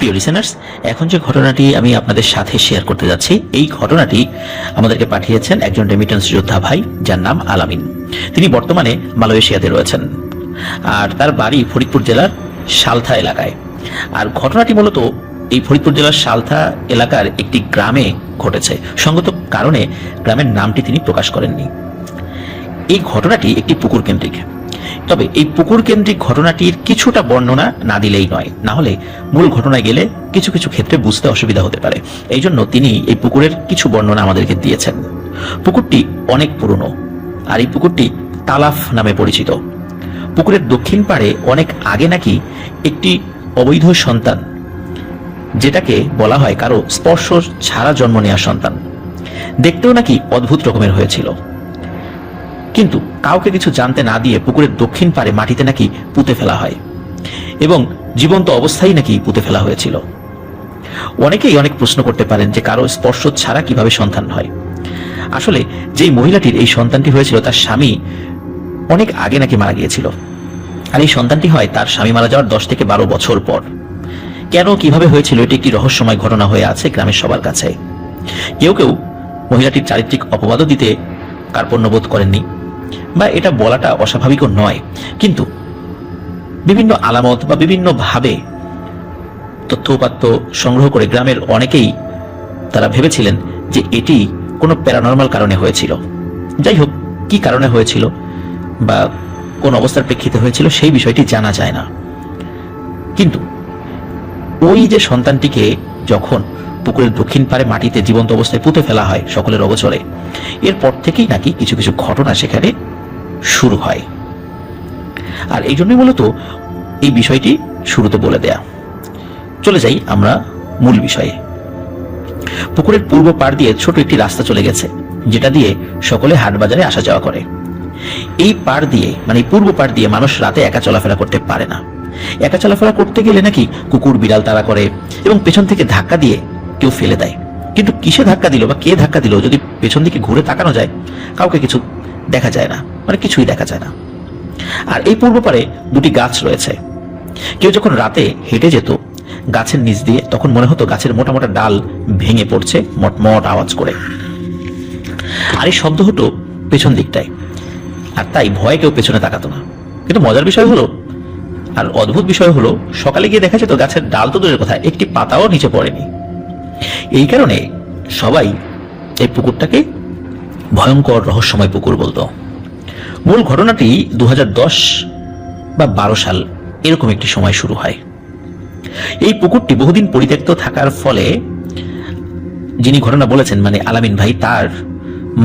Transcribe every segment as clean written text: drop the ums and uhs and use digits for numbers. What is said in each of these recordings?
প্রিয় লিসেনার্স, এখন যে ঘটনাটি আমি আপনাদের সাথে শেয়ার করতে যাচ্ছি, এই ঘটনাটি আমাদেরকে পাঠিয়েছেন একজন রেমিটেন্স যোদ্ধা ভাই, যার নাম আলামিন। তিনি বর্তমানে মালয়েশিয়াতে রয়েছেন, আর তার বাড়ি ফরিদপুর জেলার সালথা এলাকায়। আর ঘটনাটি মূলত এই ফরিদপুর জেলার সালথা এলাকার একটি গ্রামে ঘটেছে। সঙ্গত কারণে গ্রামের নামটি তিনি প্রকাশ করেননি। এই ঘটনাটি একটি পুকুর কেন্দ্রিক। তবে এই পুকুর কেন্দ্রিক ঘটনাটির কিছুটা বর্ণনা না দিলেই নয়, না হলে মূল ঘটনায় গেলে কিছু কিছু ক্ষেত্রে বুঝতে অসুবিধা হতে পারে। এই জন্য তিনি এই পুকুরের কিছু বর্ণনা আমাদেরকে দিয়েছেন। পুকুরটি অনেক পুরনো, আর এই পুকুরটি তালাফ নামে পরিচিত। পুকুরের দক্ষিণ পাড়ে অনেক আগে নাকি একটি অবৈধ সন্তান, যেটাকে বলা হয় কারো স্পর্শ ছাড়া জন্ম নেওয়া সন্তান, দেখতেও নাকি অদ্ভুত রকমের হয়েছিল। কিন্তু কাউকে কিছু জানতে না দিয়ে পুকুরের দক্ষিণ পাড়ে মাটিতে নাকি পুঁতে ফেলা হয়, এবং জীবন্ত অবস্থায় নাকি পুঁতে ফেলা হয়েছিল। অনেকেই অনেক প্রশ্ন করতে পারেন যে কারো স্পর্শ ছাড়া কিভাবে সন্তান হয়। আসলে যেই মহিলাটির এই সন্তানটি হয়েছিল, তার স্বামী অনেক আগে নাকি মারা গিয়েছিল, আর এই সন্তানটি হয় তার স্বামী মারা যাওয়ার 10 থেকে 12 বছর পর। কেন কিভাবে হয়েছিল, এটি একটি রহস্যময় ঘটনা হয়ে আছে গ্রামের সবার কাছে। কেউ কেউ মহিলাটির চারিত্রিক অপবাদও দিতে কার্পণ্যবোধ করেননি, বা এটা বলাটা অস্বাভাবিকও নয়, কিন্তু বিভিন্ন আলামত বা বিভিন্ন ভাবে তথ্য উপাত্ত সংগ্রহ করে গ্রামের অনেকেই তারা ভেবেছিলেন যে এটি কোনো প্যারানর্মাল কারণে হয়েছিল। যাই হোক, কি কারণে হয়েছিল বা কোন অবস্থার প্রেক্ষিতে হয়েছিল সেই বিষয়টি জানা যায় না। কিন্তু ওই যে সন্তানটিকে যখন পুকুরের দক্ষিণ পাড়ে মাটিতে জীবন্ত অবস্থায় পুঁতে ফেলা হয় সকলের অগোচরে, এরপর থেকেই নাকি কিছু কিছু ঘটনা সেখানে শুরু হয়। আর এই জন্যই মূলত এই বিষয়টি শুরুতে বলে দেয়া। চলে যাই আমরা মূল বিষয়ে। পুকুরের পূর্ব পাড় দিয়ে ছোট একটি রাস্তা চলে গেছে, যেটা দিয়ে সকলে হাট বাজারে আসা যাওয়া করে। এই পাড় দিয়ে, মানে পূর্ব পাড় দিয়ে মানুষ রাতে একা চলাফেরা করতে পারে না। একা চলাফেরা করতে গেলে নাকি কুকুর বিড়াল তাড়া করে এবং পেছন থেকে ধাক্কা দিয়ে কেউ ফেলে দেয়। কিন্তু কিসে ধাক্কা দিল বা কে ধাক্কা দিল, যদি পেছন দিকে ঘুরে তাকানো যায়, কাউকে কিছু দেখা যায় না, মানে কিছুই দেখা যায় না। আর এই পূর্ব পাড়ে দুটি গাছ রয়েছে। কেউ যখন রাতে হেঁটে যেত গাছের নিচ দিয়ে, তখন মনে হতো গাছের মোটা মোটা ডাল ভেঙে পড়ছে মটমট আওয়াজ করে, আর এই শব্দ হতো পেছন দিকটায়। আর তাই ভয়ে কেউ পেছনে তাকাতো না। কিন্তু মজার বিষয় হলো, আর অদ্ভুত বিষয় হলো, সকালে গিয়ে দেখা যেত গাছের ডাল তো দূরের কথা, একটি পাতাও নিচে পড়েনি। এই কারণে সবাই এই পুকুরটাকে ভয়ঙ্কর রহস্যময় পুকুর বলতো। মূল ঘটনাটি 2010 বা 12 সাল এরকম একটি সময় শুরু হয়। এই পুকুরটি বহুদিন পরিত্যক্ত থাকার ফলে যিনি ঘটনা বলেছেন, মানে আলামিন ভাই, তার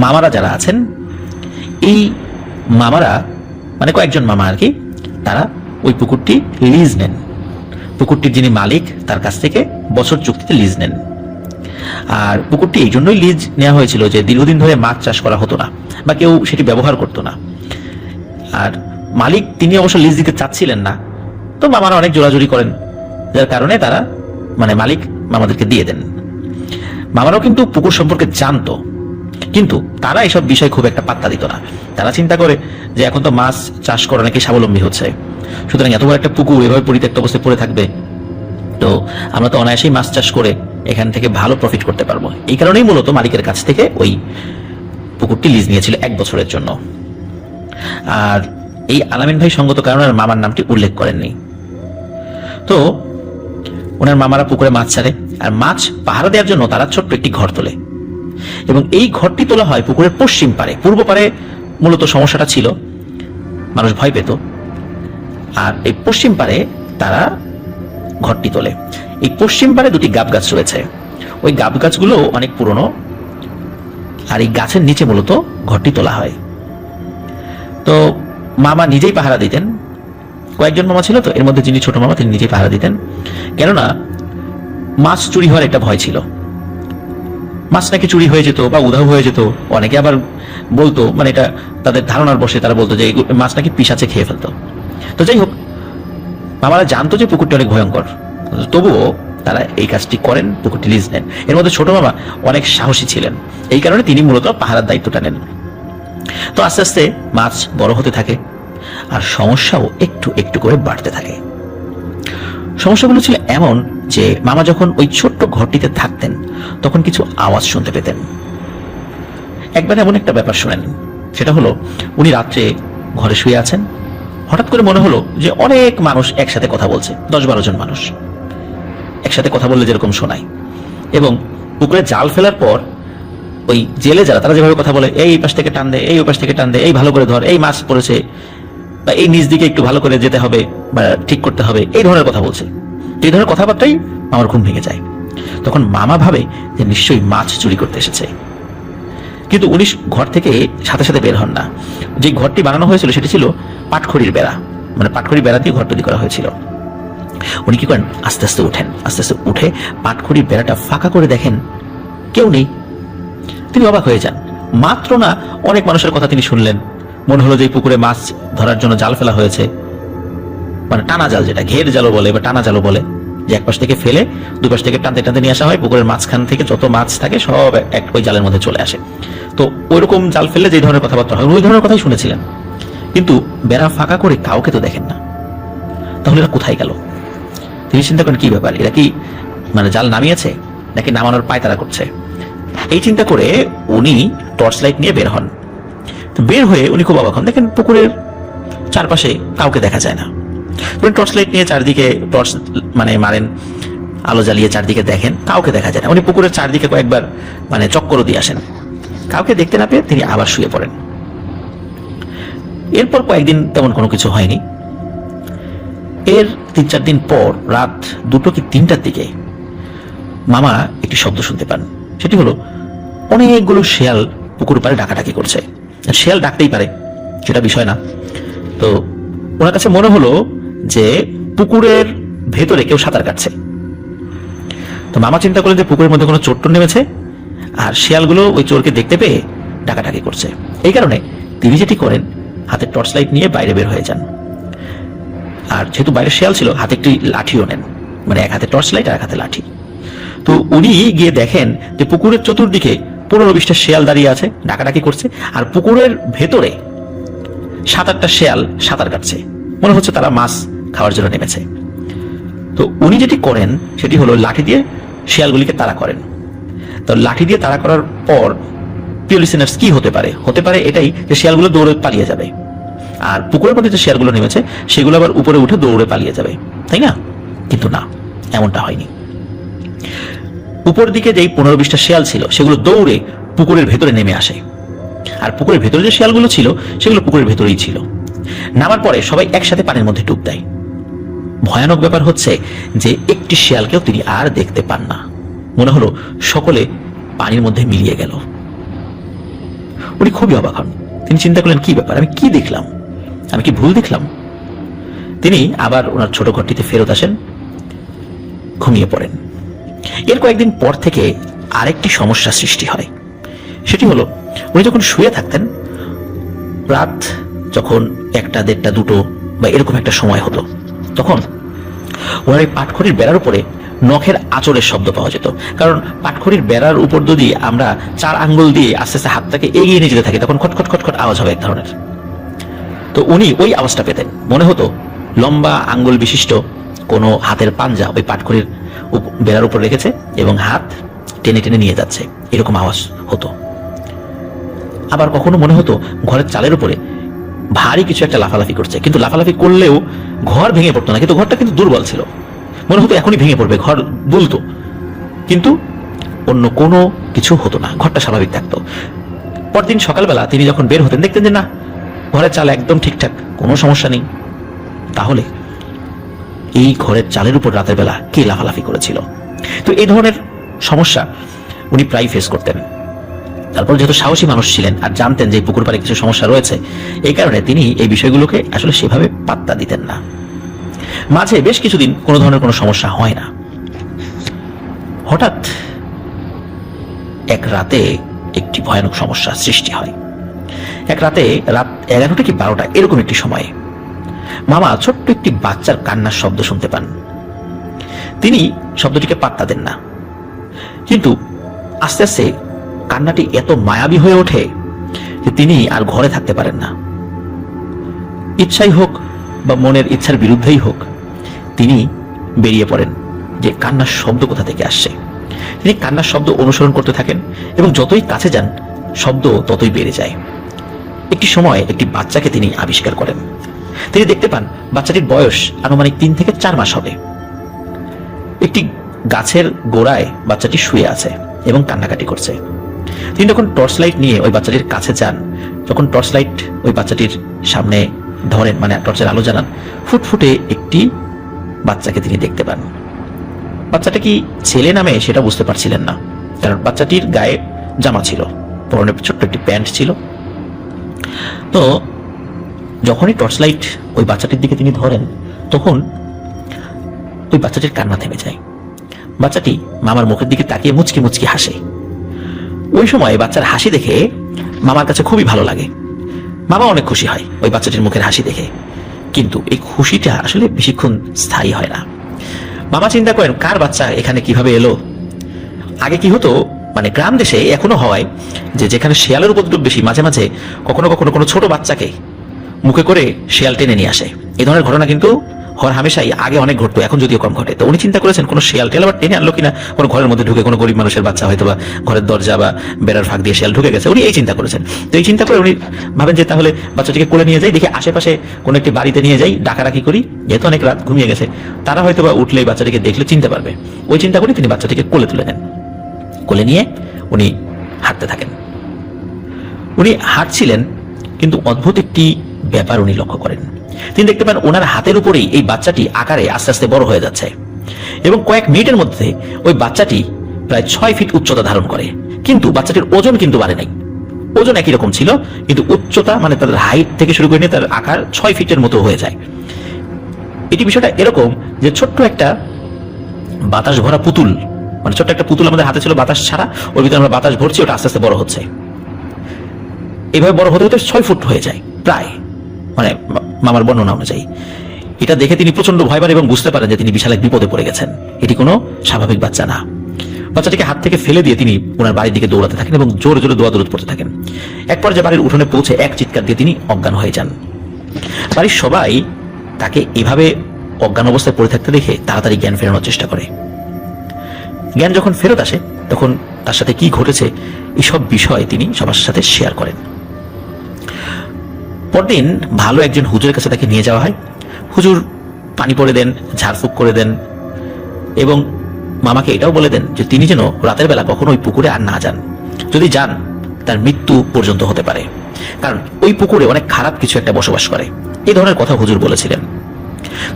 মামারা যারা আছেন, এই মামারা মানে কয়েকজন মামা আর কি, তারা ওই পুকুরটি লিজ নেন। পুকুরটির যিনি মালিক তার কাছ থেকে বছর চুক্তিতে লিজ নেন। আর পুকুরটি এই জন্যই লিজ নেওয়া হয়েছিল যে দীর্ঘদিন ধরে মাছ চাষ করা হতো না বা কেউ সেটি ব্যবহার করতো না। আর মালিক তিনি অবশ্য লিজ দিতে চাচ্ছিলেন না, তো মামারা অনেক জোরাজুরি করেন, যার কারণে তারা, মানে মালিক মামাদেরকে দিয়ে দেন। মামারাও কিন্তু পুকুর সম্পর্কে জানতো, কিন্তু তারা এইসব বিষয় খুব একটা পাত্তা দিত না। তারা চিন্তা করে যে এখন তো মাছ চাষ করে নাকি স্বাবলম্বী হচ্ছে, সুতরাং এত বড় একটা পুকুর এভাবে পরিত্যক্ত অবস্থায় পড়ে থাকবে, তো আমরা তো অনায়াসেই মাছ চাষ করে এখান থেকে ভালো প্রফিট করতে পারবো। এই কারণেই মূলত মালিকের কাছ থেকে ওই পুকুরটি লিজ নিয়েছিল 1 বছরের জন্য। আর এই আলামিন ভাই সঙ্গত কারণে মামার নামটি উল্লেখ করেননি। তো ওনার মামারা পুকুরে মাছ ছাড়ে, আর মাছ পাহারা দেওয়ার জন্য তারা ছোট্ট একটি ঘর তোলে, এবং এই ঘরটি তোলা হয় পুকুরের পশ্চিম পারে। পূর্ব পারে মূলত সমস্যাটা ছিল, মানুষ ভয় পেত, আর এই পশ্চিম পারে তারা ঘরটি তোলে। এই পশ্চিম পারে দুটি গাব গাছ রয়েছে, ওই গাব গাছগুলো অনেক পুরনো, আর এই গাছের নিচে মূলত ঘরটি তোলা হয়। তো মামা নিজেই পাহারা দিতেন। কয়েকজন মামা ছিল, তো এর মধ্যে যিনি ছোট মামা তিনি নিজেই পাহারা দিতেন, কেননা মাছ চুরি হওয়ার একটা ভয় ছিল। মাছ নাকি চুরি হয়ে যেত বা উধাও হয়ে যেত। অনেকে আবার বলতো, মানে এটা তাদের ধারণার বসে তারা বলতো যে মাছ নাকি পিশাচে খেয়ে ফেলতো। তো যাই হোক, মামারা জানতো যে পুকুরটি অনেক ভয়ঙ্কর, তবুও তারা এই কাজটি করেন, পুকুরটি লিজ নেন। এর মধ্যে ছোট মামা অনেক সাহসী ছিলেন, এই কারণে তিনি মূলত পাহারার দায়িত্বটা নেন। তো আস্তে আস্তে মাছ বড় হতে থাকে, আর সমস্যাও একটু একটু করে বাড়তে থাকে। সমস্যাগুলো ছিল এমন যে মামা যখন ওই ছোট্ট ঘরটিতে থাকতেন তখন কিছু আওয়াজ শুনতে পেতেন। একবার এমন একটা ব্যাপার শোনেন, সেটা হলো উনি রাত্রে ঘরে শুয়ে আছেন, হঠাৎ করে মনে হলো যে অনেক মানুষ একসাথে কথা বলছে, 10-12 জন মানুষ একসাথে কথা বললে যেরকম শোনায়। এবং পুকুরে জাল ফেলার পর ওই জেলে যারা, তারা যেভাবে কথা বলে, এই পাশ থেকে টান দে, এই পাশ থেকে টান দে, এই ভালো করে ধর, এই মাছ পড়েছে, বা এই নিচ দিকে একটু ভালো করে যেতে হবে বা ঠিক করতে হবে, এই ধরনের কথা বলছে। এই ধরনের কথাবার্তাই আমার ঘুম ভেঙে যায়। তখন মামা ভাবে যে নিশ্চয়ই মাছ চুরি করতে এসেছে, কিন্তু উনি ঘর থেকে সাথে সাথে বের হন না। যে ঘরটি বানানো হয়েছিল সেটি ছিল পাটখড়ির বেড়া, মানে পাটখড়ির বেড়া দিয়ে ঘর তৈরি করা হয়েছিল। উনি কি করেন, আস্তে আস্তে উঠেন, আস্তে আস্তে উঠে পাটখড়ির বেড়াটা ফাঁকা করে দেখেন কেউ নেই। তিনি অবাক হয়ে যান। মাত্র না অনেক মানুষের কথা তিনি শুনলেন, মনে হলো যে পুকুরে মাছ ধরার জন্য জাল ফেলা হয়েছে, মানে টানা জাল, যেটা ঘের জালও বলে বা টানা জালও বলে, যে এক পাশ থেকে ফেলে দুপাশ থেকে টানতে টানতে নিয়ে আসা হয়, পুকুরের মাঝখান থেকে যত মাছ থাকে সব এক ওই জালের মধ্যে চলে আসে। তো ওইরকম জাল ফেললে যে ধরনের কথাবার্তা হয় ওই ধরনের কথাই শুনেছিলেন, কিন্তু বেড়া ফাঁকা করে কাউকে তো দেখেন না। তাহলে এরা কোথায় গেল? তিনি চিন্তা করেন কি ব্যাপার, এরা কি মানে জাল নামিয়েছে নাকি নামানোর পায়তারা করছে। এই চিন্তা করে উনি টর্চ লাইট নিয়ে বের হন। তো বের হয়ে উনি খুব অবাক হন, দেখেন পুকুরের চারপাশে কাউকে দেখা যায় না। উনি টর্চ লাইট নিয়ে চারদিকে টর্চ মানে মারেন, আলো জ্বালিয়ে চারদিকে দেখেন, কাউকে দেখা যায় না। উনি পুকুরের চারদিকে কয়েকবার মানে চক্করও দিয়ে আসেন, কাউকে দেখতে না পেয়ে তিনি আবার শুয়ে পড়েন। এরপর কয়েকদিন তেমন কোনো কিছু হয়নি। এর 3-4 দিন পর রাত 2টো কি 3টার দিকে মামা একটি শব্দ শুনতে পান। সেটি হলো অনেকগুলো শেয়াল পুকুর পাড়ে ডাকাডাকি করছে। শেয়াল ডাকতেই পারে, সেটা বিষয় না। তো ওনার কাছে মনে হলো যে পুকুরের ভেতরে কেউ সাঁতার কাটছে। তো মামা চিন্তা করলেন যে পুকুরের মধ্যে কোনো চোর টোর নেমেছে, আর শেয়ালগুলো ওই চোরকে দেখতে পেয়ে ডাকাডাকি করছে। এই কারণে তিনি যেটি করেন, হাতে টর্চ লাইট নিয়ে বাইরে বের হয়ে যান। আর যেহেতু বাইরে শেয়াল ছিল, হাতে একটি লাঠিও নেন, মানে এক হাতে টর্চ লাইট আর এক হাতে লাঠি। তো উনি গিয়ে দেখেন যে পুকুরের চতুর্দিকে 15-20টা শেয়াল দাঁড়িয়ে আছে, ডাকাডাকি করছে, আর পুকুরের ভেতরে 7-8টা শেয়াল সাঁতার কাটছে। মনে হচ্ছে তারা মাছ খাওয়ার জন্য নেমেছে। তো উনি যেটি করেন সেটি হলো লাঠি দিয়ে শেয়ালগুলিকে তাড়া করেন। তো লাঠি দিয়ে তাড়া করার পর প্রিয় লিসেনার্স কি হতে পারে? হতে পারে এটাই যে শেয়ালগুলো দৌড়ে পালিয়ে যাবে, আর পুকুরের মধ্যে যে শেয়ালগুলো নেমেছে সেগুলো আবার উপরে উঠে দৌড়ে পালিয়ে যাবে, তাই না? কিন্তু না, এমনটা হয়নি। উপর দিকে যেই 15-20টা শেয়াল ছিল সেগুলো দৌড়ে পুকুরের ভেতরে নেমে আসে, আর পুকুরের ভেতরে যে শেয়ালগুলো ছিল সেগুলো পুকুরের ভেতরেই ছিল। নামার পরে সবাই একসাথে পানির মধ্যে ডুব দেয়। ভয়ানক ব্যাপার হচ্ছে যে একটি শেয়ালকেও তিনি আর দেখতে পান না। মনে হলো সকলে পানির মধ্যে মিলিয়ে গেল। উনি খুবই অবাক হন। তিনি চিন্তা করলেন কি ব্যাপার, আমি কি দেখলাম, আমি কি ভুল দেখলাম? তিনি আবার ওনার ছোট ঘরটিতে ফেরত আসেন, ঘুমিয়ে পড়েন। এর কয়েকদিন পর থেকে আরেকটি সমস্যা সৃষ্টি হয়। সেটি হলো উনি যখন শুয়ে থাকতেন, রাত যখন 1টা, 1:30, 2টো বা এরকম একটা সময় হতো, তখন ওনার এই পাটখড়ির বেড়ার উপরে নখের আঁচড়ের শব্দ পাওয়া যেত। কারণ পাটখড়ির বেড়ার উপর যদি আমরা 4 আঙ্গুল দিয়ে আস্তে আস্তে হাতটাকে এগিয়ে নিয়ে যেতে থাকি, তখন খটখট খটখট আওয়াজ হবে এক ধরনের। তো উনি ওই আওয়াজটা পেতেন। মনে হতো লম্বা আঙ্গুল বিশিষ্ট কোনো হাতের পাঞ্জা ওই পাটখড়ির বেড়ার উপর রেখেছে এবং হাত টেনে টেনে নিয়ে যাচ্ছে, এরকম আওয়াজ হতো। আবার কখনো মনে হতো ঘরের চালের উপরে ভারী কিছু একটা লাফালাফি করছে, কিন্তু লাফালাফি করলেও ঘর ভেঙে পড়তো না, কিন্তু ঘরটা কিন্তু দুর্বল ছিল। মনে হতো এখনই ভেঙে পড়বে, ঘর দুলতো, কিন্তু অন্য কোনো কিছু হতো না, ঘরটা স্বাভাবিক থাকতো। পরদিন সকালবেলা তিনি যখন বের হতেন দেখতেন যে না, ঘরের চাল একদম ঠিকঠাক, কোনো সমস্যা নেই। তাহলে এই ঘরের চালের উপর রাতের বেলা কে লাফালাফি করেছিল? তো এই ধরনের সমস্যা উনি প্রায় ফেস করতেন। তারপর যেহেতু সাহসী মানুষ ছিলেন আর জানতেন যে পুকুর পাড়ে কিছু সমস্যা রয়েছে, এই কারণে তিনি এই বিষয়গুলোকে আসলে সেভাবে পাত্তা দিতেন না। মাঝে বেশ কিছুদিন কোনো ধরনের কোনো সমস্যা হয় না। হঠাৎ এক রাতে একটি ভয়ানক সমস্যা সৃষ্টি হয়। এক রাতে রাত 11টা কি 12টা এরকম একটি সময়ে মামা ছোট্ট একটি বাচ্চার কান্নার শব্দ শুনতে পান। তিনি শব্দটিকে পাত্তা দেন না, কিন্তু আস্তে আস্তে কান্নাটি এত মায়াবী হয়ে ওঠে যে তিনি আর ঘরে থাকতে পারেন না। ইচ্ছাই হোক বা মনের ইচ্ছার বিরুদ্ধেই হোক, তিনি বেরিয়ে পড়েন যে কান্নার শব্দ কোথা থেকে আসছে। তিনি কান্নার শব্দ অনুসরণ করতে থাকেন এবং যতই কাছে যান শব্দ ততই বেড়ে যায়। একটি সময় একটি বাচ্চাকে তিনি আবিষ্কার করেন। তিনি দেখতে পান বাচ্চাটির বয়স আনুমানিক 3 থেকে 4 মাস হবে। একটি গাছের গোড়ায় বাচ্চাটি শুয়ে আছে এবং কান্নাকাটি করছে। তিনি যখন টর্চ লাইট নিয়ে ওই বাচ্চাটির কাছে যান, যখন টর্চ লাইট ওই বাচ্চাটির সামনে ধরেন, মানে টর্চের আলো জ্বালান, ফুটফুটে একটি বাচ্চাকে তিনি দেখতে পান। বাচ্চাটা কি ছেলে না মেয়ে সেটা বুঝতে পারছিলেন না, কারণ বাচ্চাটির গায়ে জামা ছিল, পরনে ছোট্ট একটি প্যান্ট ছিল। তো যখনই টর্চ লাইট ওই বাচ্চাটির দিকে তিনি ধরেন, তখন ওই বাচ্চাটির কান্না থেমে যায়। বাচ্চাটি মামার মুখের দিকে তাকিয়ে মুচকি মুচকি হাসে। ওই সময় বাচ্চার হাসি দেখে মামার কাছে খুবই ভালো লাগে। মামা অনেক খুশি হয় ওই বাচ্চাটির মুখের হাসি দেখে, কিন্তু এই খুশিটা আসলে বেশিক্ষণ স্থায়ী হয় না। মামা চিন্তা করেন কার বাচ্চা এখানে কিভাবে এলো। আগে কি হতো, মানে গ্রাম দেশে এখনো হয় যে যেখানে শেয়ালের উপদ্রব বেশি, মাঝে মাঝে কখনো কখনো কোনো ছোট বাচ্চাকে মুখে করে শেয়াল টেনে নিয়ে আসে। এই ধরনের ঘটনা কিন্তু হর হামেশাই আগে অনেক ঘটতো, এখন যদিও কম ঘটে। তো উনি চিন্তা করেছেন কোনো শেয়াল টেল আবার টেনে আনলো কিনা, কোনো ঘরের মধ্যে ঢুকে কোনো গরিব মানুষের বাচ্চা হয়তো বা ঘরের দরজা বা বেড়ার ফাঁক দিয়ে শেয়াল ঢুকে গেছে, উনি এই চিন্তা করেছেন। তো এই চিন্তা করে উনি ভাবেন যে তাহলে বাচ্চাটিকে কোলে নিয়ে যাই, দেখি আশেপাশে কোনো একটি বাড়িতে নিয়ে যাই, ডাকাডাকি করি, যেহেতু অনেক রাত ঘুমিয়ে গেছে, তারা হয়তো বা উঠলে বাচ্চাটিকে দেখলে চিনতে পারবে। ওই চিন্তা করে তিনি বাচ্চাটিকে কোলে তুলে নেন। কোলে নিয়ে উনি হাঁটতে থাকেন। উনি হাঁটছিলেন, কিন্তু অদ্ভুত একটি ব্যাপার উনি লক্ষ্য করেন। তিনি দেখতে পান ওনার হাতের উপরেই এই বাচ্চাটি আকারে আস্তে আস্তে বড় হয়ে যাচ্ছে এবং কয়েক মিনিটের মধ্যে ওই বাচ্চাটি প্রায় 6 ফিট উচ্চতা ধারণ করে। কিন্তু বাচ্চাটির ওজন কিন্তু বাড়ে নাই, ওজন একই রকম ছিল, কিন্তু উচ্চতা মানে তার হাইট থেকে শুরু করে নিয়ে তার আকার 6 ফিটের মতো হয়ে যায়। এটি বিষয়টা এরকম যে ছোট্ট একটা বাতাস ভরা পুতুল, মানে ছোট্ট একটা পুতুল আমাদের হাতে ছিল বাতাস ছাড়া, ওর ভিতরে আমরা বাতাস ভরছি, ওটা আস্তে আস্তে বড় হচ্ছে। এভাবে বড় হতে হতে 6 ফুট হয়ে যায় প্রায়, মানে মামার বর্ণনা অনুযায়ী। এটা দেখে তিনি প্রচন্ড ভয় পান এবং বুঝতে পারেন যে তিনি বিশাল এক বিপদে পড়ে গেছেন। এটি কোনো স্বাভাবিক বাচ্চা না। বাচ্চাটিকে হাত থেকে ফেলে দিয়ে তিনি ওনার বাড়ির দিকে দৌড়াতে থাকেন এবং জোরে জোরে দৌড়াদৌড় করতে থাকেন। এক পর্যায়ে বাড়ির উঠোনে পৌঁছে এক চিৎকার দিয়ে তিনি অজ্ঞান হয়ে যান। বাড়ির সবাই তাকে এভাবে অজ্ঞান অবস্থায় পড়ে থাকতে দেখে তাড়াতাড়ি জ্ঞান ফেরানোর চেষ্টা করে। জ্ঞান যখন ফেরত আসে তখন তার সাথে কি ঘটেছে এইসব বিষয় তিনি সবার সাথে শেয়ার করেন। পরদিন ভালো একজন হুজুরের কাছে তাকে নিয়ে যাওয়া হয়। হুজুর পানি পড়ে দেন, ঝাড়ফুঁক করে দেন এবং মামাকে এটাও বলে দেন যে তিনি যেন রাতের বেলা কখনো ওই পুকুরে আর না যান। যদি যান তার মৃত্যু পর্যন্ত হতে পারে, কারণ ওই পুকুরে অনেক খারাপ কিছু একটা বসবাস করে। এই ধরনের কথা হুজুর বলেছিলেন।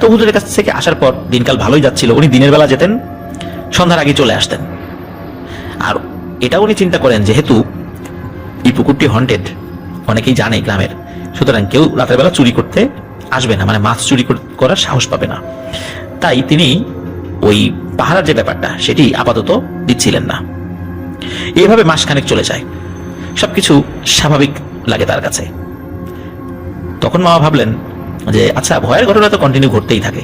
তো হুজুরের কাছ থেকে আসার পর দিনকাল ভালোই যাচ্ছিল। উনি দিনের বেলা যেতেন, সন্ধ্যার আগে চলে আসতেন। আর এটা উনি চিন্তা করেন যেহেতু এই পুকুরটি হন্টেড, অনেকেই জানে গ্রামের, সুতরাং কেউ রাতের বেলা চুরি করতে আসবে না, মানে মাছ চুরি করার সাহস পাবে না। তাই তিনি ওই পাহারার যে ব্যাপারটা সেটি আপাতত দিচ্ছিলেন না। এইভাবে মাসখানেক চলে যায়, সবকিছু স্বাভাবিক লাগে তার কাছে। তখন মামা ভাবলেন যে আচ্ছা, ভয়ের ঘটনা তো কন্টিনিউ ঘটতেই থাকে,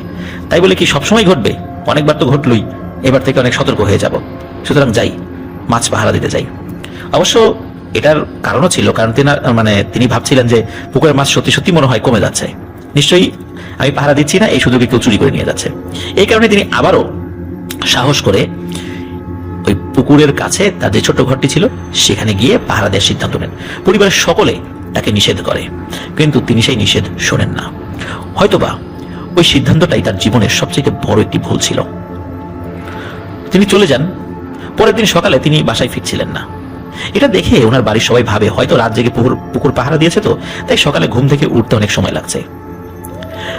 তাই বলে কি সবসময় ঘটবে? অনেকবার তো ঘটলই, এবার থেকে অনেক সতর্ক হয়ে যাব, সুতরাং যাই, মাছ পাহারা দিতে যাই। অবশ্য এটার কারণও ছিল, কারণ তিনি ভাবছিলেন যে পুকুরের মাছ সত্যি সত্যি মনে হয় কমে যাচ্ছে, নিশ্চয়ই আমি পাহারা দিচ্ছি না, এই সুযোগে কেউ চুরি করে নিয়ে যাচ্ছে। এই কারণে তিনি আবারও সাহস করে ওই পুকুরের কাছে তার যে ছোট্ট ঘরটি ছিল সেখানে গিয়ে পাহারা দেওয়ার সিদ্ধান্ত নেন। পরিবারের সকলে তাকে নিষেধ করে, কিন্তু তিনি সেই নিষেধ শোনেন না। হয়তোবা ওই সিদ্ধান্তটাই তার জীবনের সবচেয়ে বড় একটি ভুল ছিল। তিনি চলে যান। পরের দিন সকালে তিনি বাসায় ফিরছিলেন না। এটা দেখে ওনার বাড়ির সবাই ভাবে হয়তো রাত জেগে পুকুর পাহারা দিয়েছে, তো তাই সকালে ঘুম থেকে উঠতে অনেক সময় লাগছে।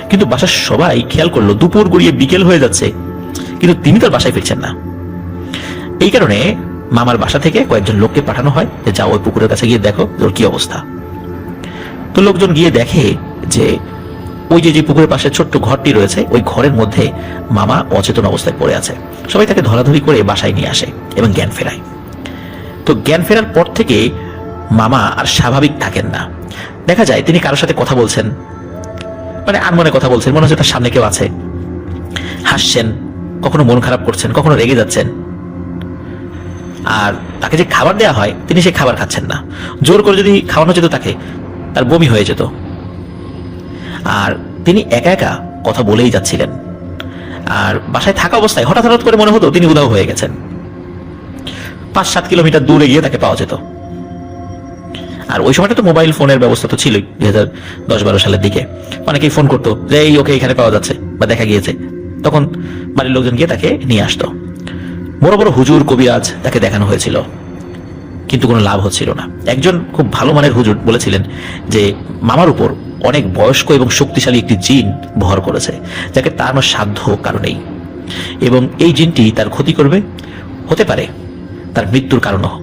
কিন্তু বাসার সবাই খেয়াল করলো দুপুর গড়িয়ে বিকেল হয়ে যাচ্ছে, কিন্তু তিনি তার বাসায় ফিরছেন না। এই কারণে মামার বাসা থেকে কয়েকজন লোককে পাঠানো হয় যে যাও ওই পুকুরের কাছে গিয়ে দেখো ওর কি অবস্থা। তো লোকজন গিয়ে দেখে যে ওই যে পুকুরের পাশে ছোট্ট ঘরটি রয়েছে, ওই ঘরের মধ্যে মামা অচেতন অবস্থায় পড়ে আছে। সবাই তাকে ধরাধরি করে বাসায় নিয়ে আসে এবং জ্ঞান ফেরায়। তো জ্ঞান ফেরার পর থেকে মামা আর স্বাভাবিক থাকেন না। দেখা যায় তিনি কারোর সাথে কথা বলছেন, মানে আনমনে কথা বলছেন, মনে হচ্ছে তার সামনে কেউ আছে, হাসছেন, কখনো মন খারাপ করছেন, কখনো রেগে যাচ্ছেন। আর তাকে যে খাবার দেওয়া হয় তিনি সেই খাবার খাচ্ছেন না। জোর করে যদি খাওয়ানো যেত তাকে, তার বমি হয়ে যেত। আর তিনি একা একা কথা বলেই যাচ্ছিলেন। আর বাসায় থাকা অবস্থায় হঠাৎ হঠাৎ করে মনে হতো তিনি উধাও হয়ে গেছেন। 5-7 কিলোমিটার দূরে গিয়ে তাকে পাওয়া যেত। আর ওই সময়টা তো মোবাইল ফোনের ব্যবস্থা তো ছিলই, 2010-12 সালের দিকে অনেকেই ফোন করতো যে এই ওকে এখানে পাওয়া যাচ্ছে বা দেখা গিয়েছে, তখন বাড়ির লোকজন গিয়ে তাকে নিয়ে আসতো। বড় বড় হুজুর কবিরাজ তাকে দেখানো হয়েছিল, কিন্তু কোনো লাভ হচ্ছিল না। একজন খুব ভালো মানের হুজুর বলেছিলেন যে মামার উপর অনেক বয়স্ক এবং শক্তিশালী একটি জিন ভর করেছে, যাকে তাড়ানোর সাধ্য কারণেই, এবং এই জিনটি তার ক্ষতি করবে, হতে পারে তার মৃত্যুর কারণও।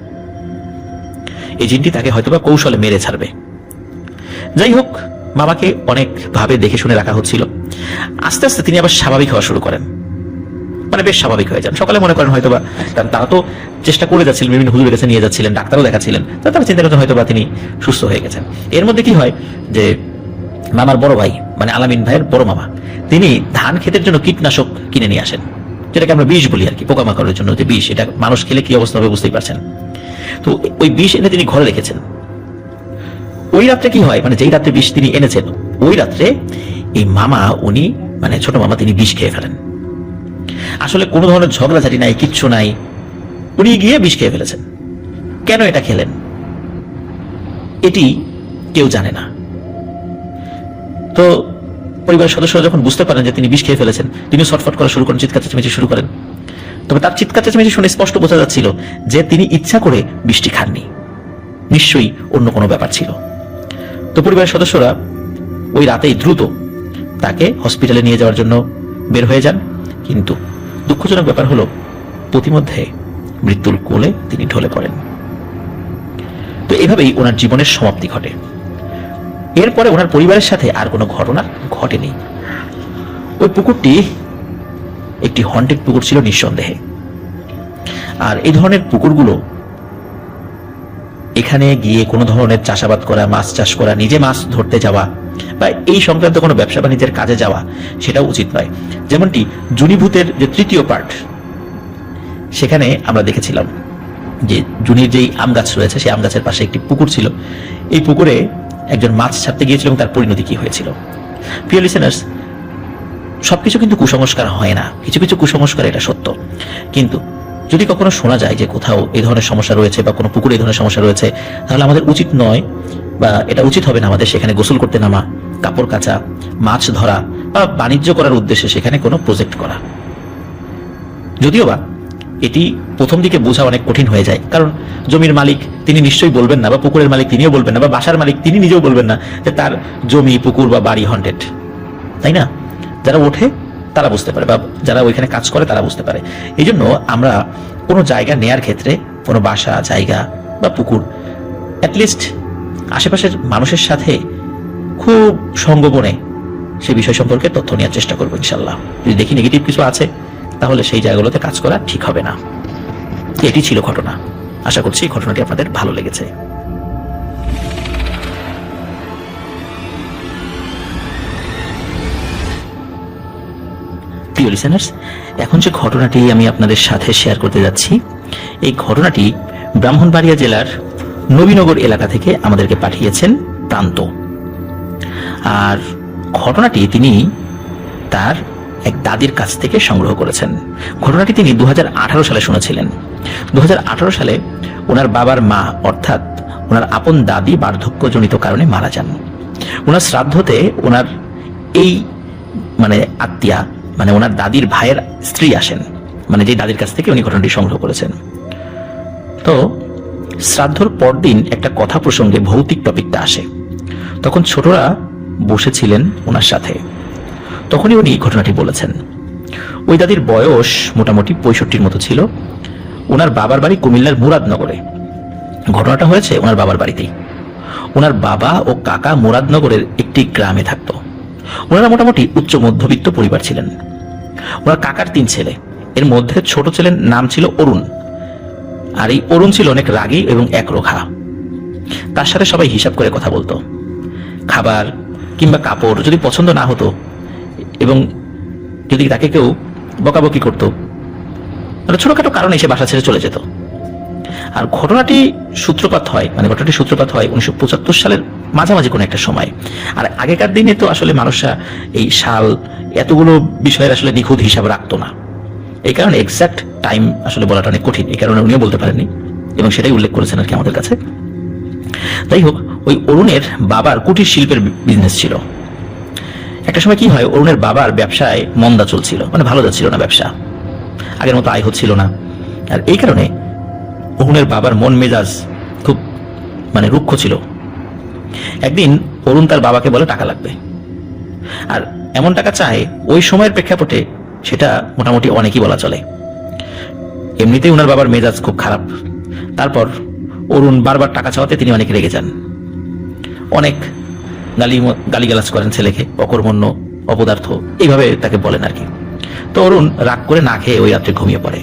এই জিনটি তাকে হয়তোবা কৌশলে মেরে ছাড়বে। যাই হোক, মামাকে অনেক ভাবে দেখে শুনে রাখা হচ্ছিল। আস্তে আস্তে তিনি আবার স্বাভাবিক হওয়া শুরু করেন, মানে বেশ স্বাভাবিক হয়ে যান। সকালে মনে করেন হয়তোবা, কারণ তারা তো চেষ্টা করে যাচ্ছিলেন, বিভিন্ন হুজুরের কাছে নিয়ে যাচ্ছিলেন, ডাক্তারও দেখাচ্ছিলেন, তারা চিন্তা করতেন হয়তোবা তিনি সুস্থ হয়ে গেছেন। এর মধ্যে কি হয় যে মামার বড় ভাই, মানে আলামিন ভাইয়ের বড় মামা, তিনি ধান ক্ষেতের জন্য কীটনাশক কিনে নিয়ে আসেন, যেটাকে আমরা বিষ বলি আর কি, পোকামাকড়ের জন্য যে বিষ, এটা মানুষ খেলে কি অবস্থা হবে বুঝতেই পারছেন। তো ওই বিষ এনে তিনি ঘরে রেখেছেন। ওই রাত্রে কি হয়, মানে যেই রাত্রে বিষ তিনি এনেছেন, ওই রাত্রে এই মামা, উনি মানে ছোট মামা, তিনি বিষ খেয়ে ফেলেন। আসলে কোনো ধরনের ঝগড়াঝাটি নাই, কিচ্ছু নাই, উনি গিয়ে বিষ খেয়ে ফেলেছেন। কেন এটা খেলেন এটি কেউ জানে না। তো পরিবারের সদস্যরা যখন বুঝতে পারেন যে তিনি বিষ খেয়ে ফেলেছেন, তিনি ছটফট করা শুরু করেন, চিৎকার চেঁচামেচি শুরু করেন। তবে তার চিৎকার চেঁচামেচি শুনে স্পষ্ট বোঝা যাচ্ছিল যে তিনি ইচ্ছা করে বিষটি খাননি, নিশ্চয়ই অন্য কোনো ব্যাপার ছিল। তো পরিবারের সদস্যরা ওই রাতেই দ্রুত তাকে হসপিটালে নিয়ে যাওয়ার জন্য বের হয়ে যান, কিন্তু দুঃখজনক ব্যাপার হলো প্রতিমধ্যে মৃত্যুর কোলে তিনি ঢলে পড়েন। তো এভাবেই ওনার জীবনের সমাপ্তি ঘটে। এরপরে ওনার পরিবারের সাথে আর কোনো ঘটনা ঘটেনি। ওই পুকুরটি একটি হন্টেড পুকুর ছিল নিঃসন্দেহে। আর এই ধরনের পুকুরগুলো, এখানে গিয়ে কোনো ধরনের চাষাবাদ করা, মাছ চাষ করা, নিজে মাছ ধরতে যাওয়া বা এই সংক্রান্ত কোনো ব্যবসা বাণিজ্যের কাজে যাওয়া, সেটাও উচিত নয়। যেমনটি জুনিভূতের যে 3য় পার্ট, সেখানে আমরা দেখেছিলাম যে জুনির যেই আম গাছ রয়েছে, সেই আম গাছের পাশে একটি পুকুর ছিল। এই পুকুরে একজন মাছ ছাড়তে গিয়েছিল এবং তার পরিণতি কি হয়েছিল। প্রিয় লিসেনার্স, সবকিছু কিন্তু কুসংস্কার হয় না, কিছু কিছু কুসংস্কার, এটা সত্য। কিন্তু যদি কখনো শোনা যায় যে কোথাও এই ধরনের সমস্যা রয়েছে বা কোনো পুকুরে এই ধরনের সমস্যা রয়েছে, তাহলে আমাদের উচিত নয়, বা এটা উচিত হবে না আমাদের সেখানে গোসল করতে নামা, কাপড় কাচা, মাছ ধরা বা বাণিজ্য করার উদ্দেশ্যে সেখানে কোনো প্রজেক্ট করা। যদিও বা এটি প্রথম দিকে বোঝা অনেক কঠিন হয়ে যায়, কারণ জমির মালিক তিনি নিশ্চয়ই বলবেন না, বা পুকুরের মালিক তিনিও বলবেন না, বা বাসার মালিক তিনি নিজেও বলবেন না যে তার জমি, পুকুর বা বাড়ি হন্টেড, তাই না? যারা ওঠে তারা বুঝতে পারে, বা যারা ওইখানে কাজ করে তারা বুঝতে পারে। এই জন্য আমরা কোনো জায়গা নেয়ার ক্ষেত্রে, কোনো বাসা, জায়গা বা পুকুর, অ্যাটলিস্ট আশেপাশের মানুষের সাথে খুব সঙ্গোপনে সেই বিষয় সম্পর্কে তথ্য নেওয়ার চেষ্টা করবো ইনশাল্লাহ। যদি দেখি নেগেটিভ কিছু আছে, তাহলে সেই জায়গাগুলোতে কাজ করা ঠিক হবে না। এটি ছিল ঘটনা। আশা করছি এই ঘটনাটি আপনাদের ভালো লেগেছে। প্রিয় লিসেনার্স, এখন যে ঘটনাটি আমি আপনাদের সাথে শেয়ার করতে যাচ্ছি, এই ঘটনাটি ব্রাহ্মণবাড়িয়া জেলার নবীনগর এলাকা থেকে আমাদেরকে পাঠিয়েছেন প্রান্ত। আর ঘটনাটি তিনি তার এক দাদির কাছ থেকে সংগ্রহ করেছেন। ঘটনাটি তিনি 2018 সালে শুনেছিলেন। 2018 সালে ওনার বাবার মা, অর্থাৎ ওনার আপন দাদি বার্ধক্যজনিত কারণে মারা যান। ওনার শ্রাদ্ধতে ওনার এই মানে আত্মীয়া, মানে ওনার দাদির ভাইয়ের স্ত্রী আসেন, মানে যে দাদির কাছ থেকে উনি ঘটনাটি সংগ্রহ করেছেন। তো শ্রাদ্ধর পরদিন একটা কথা প্রসঙ্গে ভৌতিক টপিকটা আসে। তখন ছোটরা বসেছিলেন ওনার সাথে, তখনই উনি ঘটনাটি বলেছেন। ওই দাদির বয়স মোটামুটি 65 মতো ছিল। ওনার বাবার বাড়ি কুমিল্লার মুরাদনগরে। ঘটনাটা হয়েছে ওনার বাবার বাড়িতেই। ওনার বাবা ও কাকা মুরাদনগরের একটি গ্রামে থাকতো। ওনারা মোটামুটি উচ্চ মধ্যবিত্ত পরিবার ছিলেন। ওনার কাকার 3 ছেলে, এর মধ্যে ছোট ছেলের নাম ছিল অরুণ। আর এই অরুণ ছিল অনেক রাগী এবং একরোখা। তার সাথে সবাই হিসাব করে কথা বলতো। খাবার কিংবা কাপড় যদি পছন্দ না হতো এবং যদি তাকে কেউ বকাবকি করতো, মানে ছোটখাটো কারণে সে বাসা ছেড়ে চলে যেত। আর ঘটনাটি সূত্রপাত হয় 1975 সালের মাঝামাঝি কোনো একটা সময়। আর আগেকার দিনে তো আসলে মানুষরা এই সাল এতগুলো বিষয়ের আসলে নিখুঁত হিসাব রাখতো না, এই কারণে এক্সাক্ট টাইম আসলে বলাটা অনেক কঠিন, এই কারণে উনিও বলতে পারেননি এবং সেটাই উল্লেখ করেছেন আর কি আমাদের কাছে। যাই হোক, ওই অরুণের বাবার কুটির শিল্পের বিজনেস ছিল। একটা সময় কি হয়, অরুণের বাবার ব্যবসায় মন্দা চলছিল, মানে ভালো যাচ্ছিল না ব্যবসা, আগের মতো আয় হচ্ছিল না। আর এই কারণে অরুণের বাবার মন মেজাজ খুব মানে রুক্ষ ছিল। একদিন অরুণ তার বাবাকে বলে টাকা লাগবে, আর এমন টাকা চায় ওই সময়ের প্রেক্ষাপটে সেটা মোটামুটি অনেকই বলা চলে। এমনিতেই ওনার বাবার মেজাজ খুব খারাপ, তারপর অরুণ বারবার টাকা চাওয়াতে তিনি অনেক রেগে যান, অনেক গালিগালাজ করেন ছেলেকে, অকর্মণ্য, অপদার্থ, এইভাবে তাকে বলেন আর কি। তো অরুণ রাগ করে না খেয়ে ওই রাত্রে ঘুমিয়ে পড়ে।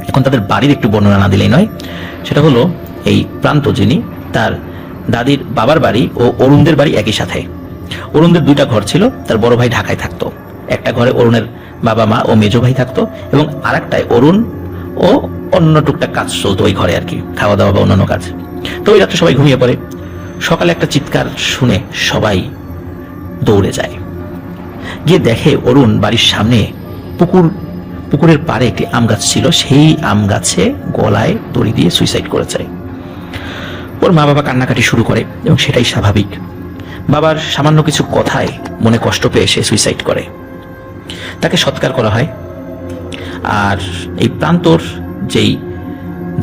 এখন তাদের বাড়ির একটু বর্ণনা না দিলেই নয়, সেটা হলো এই প্রান্ত, যিনি তার দাদির বাবার বাড়ি ও অরুণদের বাড়ি একই সাথে। অরুণদের দুইটা ঘর ছিল, তার বড় ভাই ঢাকায় থাকতো, একটা ঘরে অরুণের বাবা মা ও মেজো ভাই থাকতো, এবং আরেকটায় অরুণ ও অন্য টুকটাক কাজ চলতো ওই ঘরে আর কি, খাওয়া দাওয়া বা অন্যান্য কাজ। তো ওই রাত্রে সবাই ঘুমিয়ে পড়ে। সকালে একটা চিৎকার শুনে সবাই দৌড়ে যায়, গিয়ে দেখে অরুণ বাড়ির সামনে পুকুরের পাড়ে একটি আম গাছ ছিল, সেই আম গাছে গলায় দড়ি দিয়ে সুইসাইড করেছে। ওর মা বাবা কান্নাকাটি শুরু করে এবং সেটাই স্বাভাবিক। বাবার সামান্য কিছু কথায় মনে কষ্ট পেয়ে সে সুইসাইড করে, তাকে সৎকার করা হয়। আর এই প্রান্তর যেই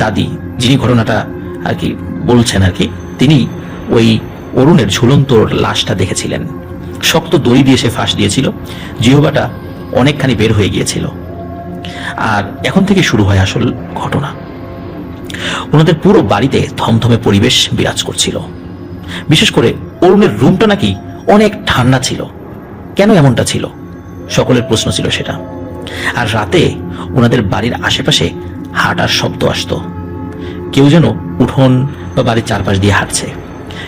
দাদি, যিনি ঘটনাটা আর কি বলছেন আর কি, তিনি ওই অরুণের ঝুলন্ত লাশটা দেখেছিলেন। শক্ত দড়ি দিয়ে সে ফাঁস দিয়েছিল, জিহ্বাটা অনেকখানি বের হয়ে গিয়েছিল। আর এখন থেকে শুরু হয় আসল ঘটনা। ওনাদের পুরো বাড়িতে থমথমে পরিবেশ বিরাজ করছিল। বিশেষ করে অরুণের রুমটা নাকি অনেক ঠান্ডা ছিল। কেন এমনটা ছিল? সকলের প্রশ্ন ছিল সেটা। আর রাতে ওনাদের বাড়ির আশেপাশে হাঁটার শব্দ আসতো, কেউ যেন উঠোন বা বাড়ির চারপাশ দিয়ে হাঁটছে।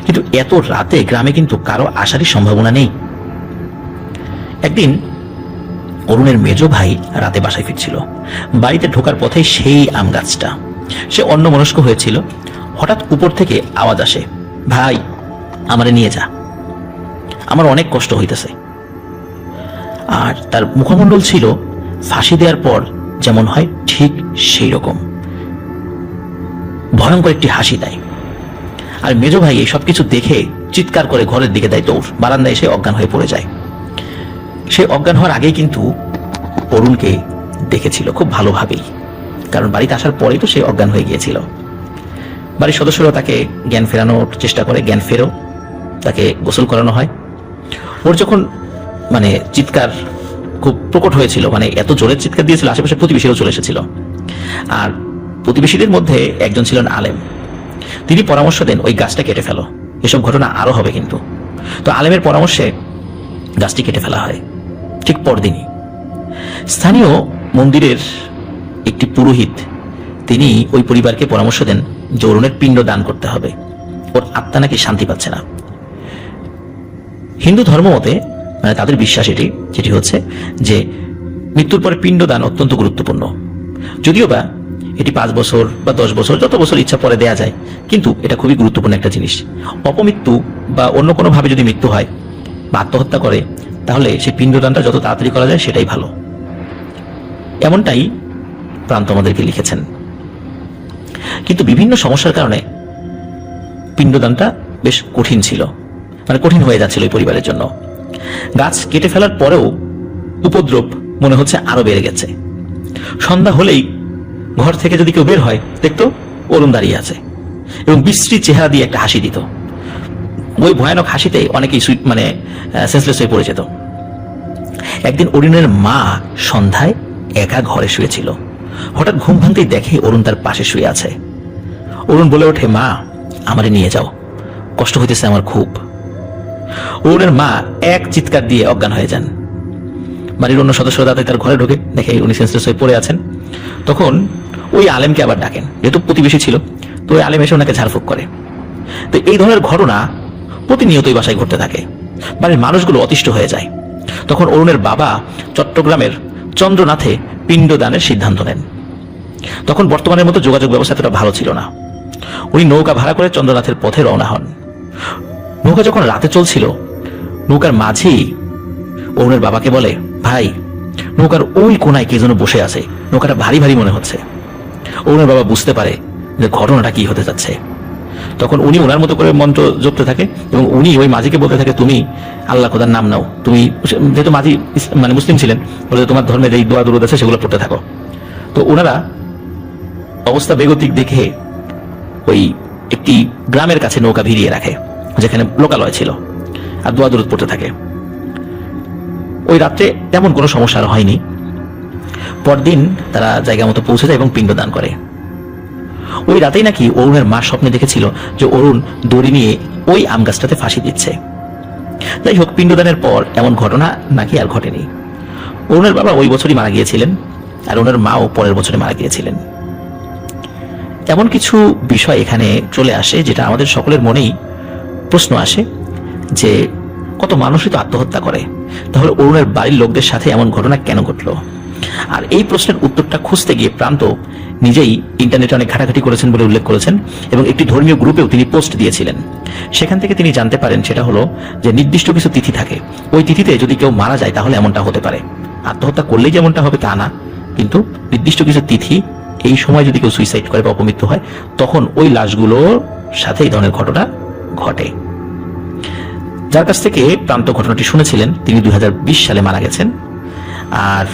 কিন্তু এত রাতে গ্রামে কিন্তু কারো আসারই সম্ভাবনা নেই। একদিন অরুণের মেজো ভাই রাতে বাসায় ফিরছিল, বাড়িতে ঢোকার পথে সেই আম গাছটা। সে অন্যমনস্ক হয়েছিল, হঠাৎ উপর থেকে আওয়াজ আসে, ভাই আমারে নিয়ে যা, আমার অনেক কষ্ট হইতেছে। আর তার মুখমণ্ডল ছিল ফাঁসি দেওয়ার পর যেমন হয় ঠিক সেই রকম, ভয়ঙ্কর একটি হাসি দেয়। আর মেজো ভাই এই সবকিছু দেখে চিৎকার করে ঘরের দিকে দেয় দৌড়, বারান্দায় এসে অজ্ঞান হয়ে পড়ে যায়। সে অজ্ঞান হওয়ার আগেই কিন্তু অরুণকে দেখেছিল খুব ভালোভাবেই, কারণ বাড়িতে আসার পরেই তো সে অজ্ঞান হয়ে গিয়েছিল। বাড়ির সদস্যরা তাকে জ্ঞান ফেরানোর চেষ্টা করে, জ্ঞান ফেরো, তাকে গোসল করানো হয়। ওর যখন মানে চিৎকার খুব প্রকট হয়েছিল, মানে এত জোরের চিৎকার দিয়েছিল, আশেপাশে প্রতিবেশীরাও চলে এসেছিল। আর প্রতিবেশীদের মধ্যে একজন ছিলেন আলেম, তিনি পরামর্শ দেন ওই গাছটা কেটে ফেলো, এসব ঘটনা আরো হবে কিন্তু। তো আলেমের পরামর্শে গাছটি কেটে ফেলা হয়। ঠিক পরদিনই স্থানীয় মন্দিরের একটি পুরোহিত, তিনি ওই পরিবারকে পরামর্শ দেন যে অরুণের পিণ্ড দান করতে হবে, ওর আত্মা নাকি শান্তি পাচ্ছে না। হিন্দু ধর্ম মতে মানে তাদের বিশ্বাস এটি, যেটি হচ্ছে যে মৃত্যুর পরে পিণ্ড দান অত্যন্ত গুরুত্বপূর্ণ। যদিও বা এটি 5 বছর বা 10 বছর, যত বছর ইচ্ছা পরে দেয়া যায়, কিন্তু এটা খুবই গুরুত্বপূর্ণ একটা জিনিস। অপমৃত্যু বা অন্য কোনো ভাবে যদি মৃত্যু হয় বা আত্মহত্যা করে, তাহলে সেই পিণ্ডদানটা যত তাড়াতাড়ি করা যায় সেটাই ভালো। এমনটাই প্রান্ত আমাদেরকে লিখেছেন। কিন্তু বিভিন্ন সমস্যার কারণে পিণ্ডদানটা বেশ কঠিন ছিল, মানে কঠিন হয়ে যাচ্ছিল এই পরিবারের জন্য। গাছ কেটে ফেলার পরেও উপদ্রব মনে হচ্ছে আরো বেড়ে গেছে। সন্ধ্যা হলেই ঘর থেকে যদি কেউ বের হয়, দেখতো অরুণ দাঁড়িয়ে আছে এবং বিশ্রী চেহারা দিয়ে একটা হাসি দিত। ওই ভয়ানক হাসিতে অনেকেই মানে সেন্সলেস হয়ে পড়ে যেত। একদিন অরুণের মা সন্ধ্যায় একা ঘরে শুয়েছিল, হঠাৎ ঘুম ভাঙতেই দেখে অরুণ তার পাশে শুয়ে আছে। অরুণ বলে ওঠে, মা আমারে নিয়ে যাও, কষ্ট হইতেছে আমার খুব। অরুণের মা এক চিৎকার দিয়ে অজ্ঞান হয়ে যান। বাড়ির অন্য সদস্যরা তার ঘরে ঢোকে, দেখে উনি সেন্সলেস হয়ে পড়ে আছেন। তখন ওই আলেমকে আবার ডাকেন, যেহেতু প্রতিবেশী ছিল, তো ওই আলেম এসে ওনাকে ঝাড়ফুঁক করে। তো এই ধরনের ঘটনা প্রতিনিয়তই বাসায় ঘটতে থাকে, বাড়ির মানুষগুলো অতিষ্ঠ হয়ে যায়। তখন অরুণের বাবা চট্টগ্রামের চন্দ্রনাথে পিণ্ডদানের সিদ্ধান্ত নেন। তখন বর্তমানের মতো যোগাযোগ ব্যবস্থা এতটা ভালো ছিল না। উনি নৌকা ভাড়া করে চন্দ্রনাথের পথে রওনা হন। নৌকা যখন রাতে চলছিল, নৌকার মাঝেই অরুণের বাবাকে বলে, ভাই, নৌকার ওই কোনায় কে যেন বসে আছে, নৌকাটা ভারী ভারী মনে হচ্ছে। অরুণের বাবা বুঝতে পারে যে ঘটনাটা কি হতে যাচ্ছে। তখন উনি ওনার মতো করে মন্ত্র জপতে থাকে এবং উনি ওই মাঝিকে বলতে থাকে, তুমি আল্লাহ খোদার নাম নাও, তুমি যেহেতু মাঝি মানে মুসলিম ছিলেন, বলে তোমার ধর্মের এই দোয়া দুরুদ আছে সেগুলো পড়তে থাকো। তো ওনারা অবস্থা বেগতিক দেখে ওই একটি গ্রামের কাছে নৌকা ভিড়িয়ে রাখে, যেখানে লোকালয় ছিল, আর দোয়া দুরুদ পড়তে থাকে। ওই রাত্রে তেমন কোনো সমস্যা আর হয়নি। পরদিন তারা জায়গা মতো পৌঁছে যায় এবং পিণ্ডদান করে। ওই রাতেই নাকি অরুণের মা স্বপ্নে দেখেছিল যে অরুণ দড়ি নিয়ে ওই আম গাছটাতে ফাঁসি দিচ্ছে। যাই হোক, পিণ্ডদানের পর এমন ঘটনা নাকি আর ঘটেনি। অরুণের বাবা ওই বছরই মারা গিয়েছিলেন, আর ওনার মাও পরের বছরে মারা গিয়েছিলেন। এমন কিছু বিষয় এখানে চলে আসে যেটা আমাদের সকলের মনেই প্রশ্ন আসে যে কত মানুষই তো আত্মহত্যা করে, তাহলে অরুণের বাড়ির লোকদের সাথে এমন ঘটনা কেন ঘটলো? আর এই প্রশ্নের উত্তরটা খুঁজতে গিয়ে প্রান্ত নিজেই ইন্টারনেটে অনেক ঘাটাঘাটি করেছেন বলে উল্লেখ করেছেন এবং একটি ধর্মীয় গ্রুপেও তিনি পোস্ট দিয়েছিলেন। সেখান থেকে তিনি জানতে পারেন সেটা হলো যে নির্দিষ্ট কিছু তিথি থাকে, ওই তিথিতে যদি কেউ মারা যায় তাহলে এমনটা হতে পারে। আত্মহত্যা করলেই যেমনটা হবে তা না, কিন্তু নির্দিষ্ট কিছু তিথি, এই সময় যদি কেউ সুইসাইড করে বা অপমৃত্যু হয়, তখন ওই লাশগুলোর সাথে এই ধরনের ঘটনা ঘটে। যার কাছ থেকে প্রান্ত ঘটনাটি শুনেছিলেন তিনি 2020 সালে মারা গেছেন। আর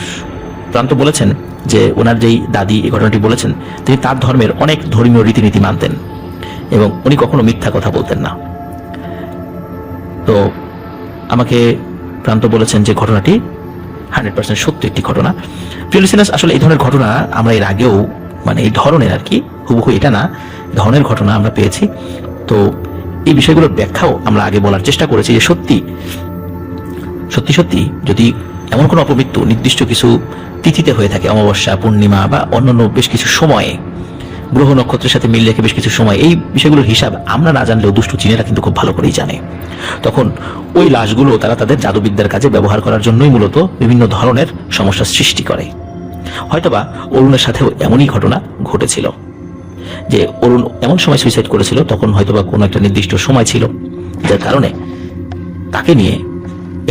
প্রান্ত বলেছেন যে ওনার যেই দাদি এই ঘটনাটি বলেছেন, তিনি তার ধর্মের অনেক ধর্মীয় রীতিনীতি মানতেন এবং উনি কখনো মিথ্যা কথা বলতেন না। তো আমাকে প্রান্ত বলেছেন যে ঘটনাটি 100% সত্য একটি ঘটনা। প্রিয় লিসেনার্স, আসলে এই ধরনের ঘটনা আমরা এর আগেও, মানে এই ধরনের আর কি, হুবহু এটা না, ধরনের ঘটনা আমরা পেয়েছি। তো এই বিষয়গুলোর ব্যাখ্যাও আমরা আগে বলার চেষ্টা করেছি যে সত্যি সত্যি যদি এমন কোনো অপমৃত্যু নির্দিষ্ট কিছু তিথিতে হয়ে থাকে, অমাবস্যা, পূর্ণিমা বা অন্যান্য বেশ কিছু সময়ে, গ্রহ নক্ষত্রের সাথে মিল রেখে বেশ কিছু সময়, এই বিষয়গুলোর হিসাব আমরা না জানলেও দুষ্টু চীনেরা কিন্তু খুব ভালো করেই জানে। তখন ওই লাশগুলো তারা তাদের জাদুবিদ্যার কাজে ব্যবহার করার জন্যই মূলত বিভিন্ন ধরনের সমস্যার সৃষ্টি করে। হয়তোবা অরুণের সাথেও এমনই ঘটনা ঘটেছিল যে অরুণ এমন সময় সুইসাইড করেছিল, তখন হয়তোবা কোনো একটা নির্দিষ্ট সময় ছিল যার কারণে তাকে নিয়ে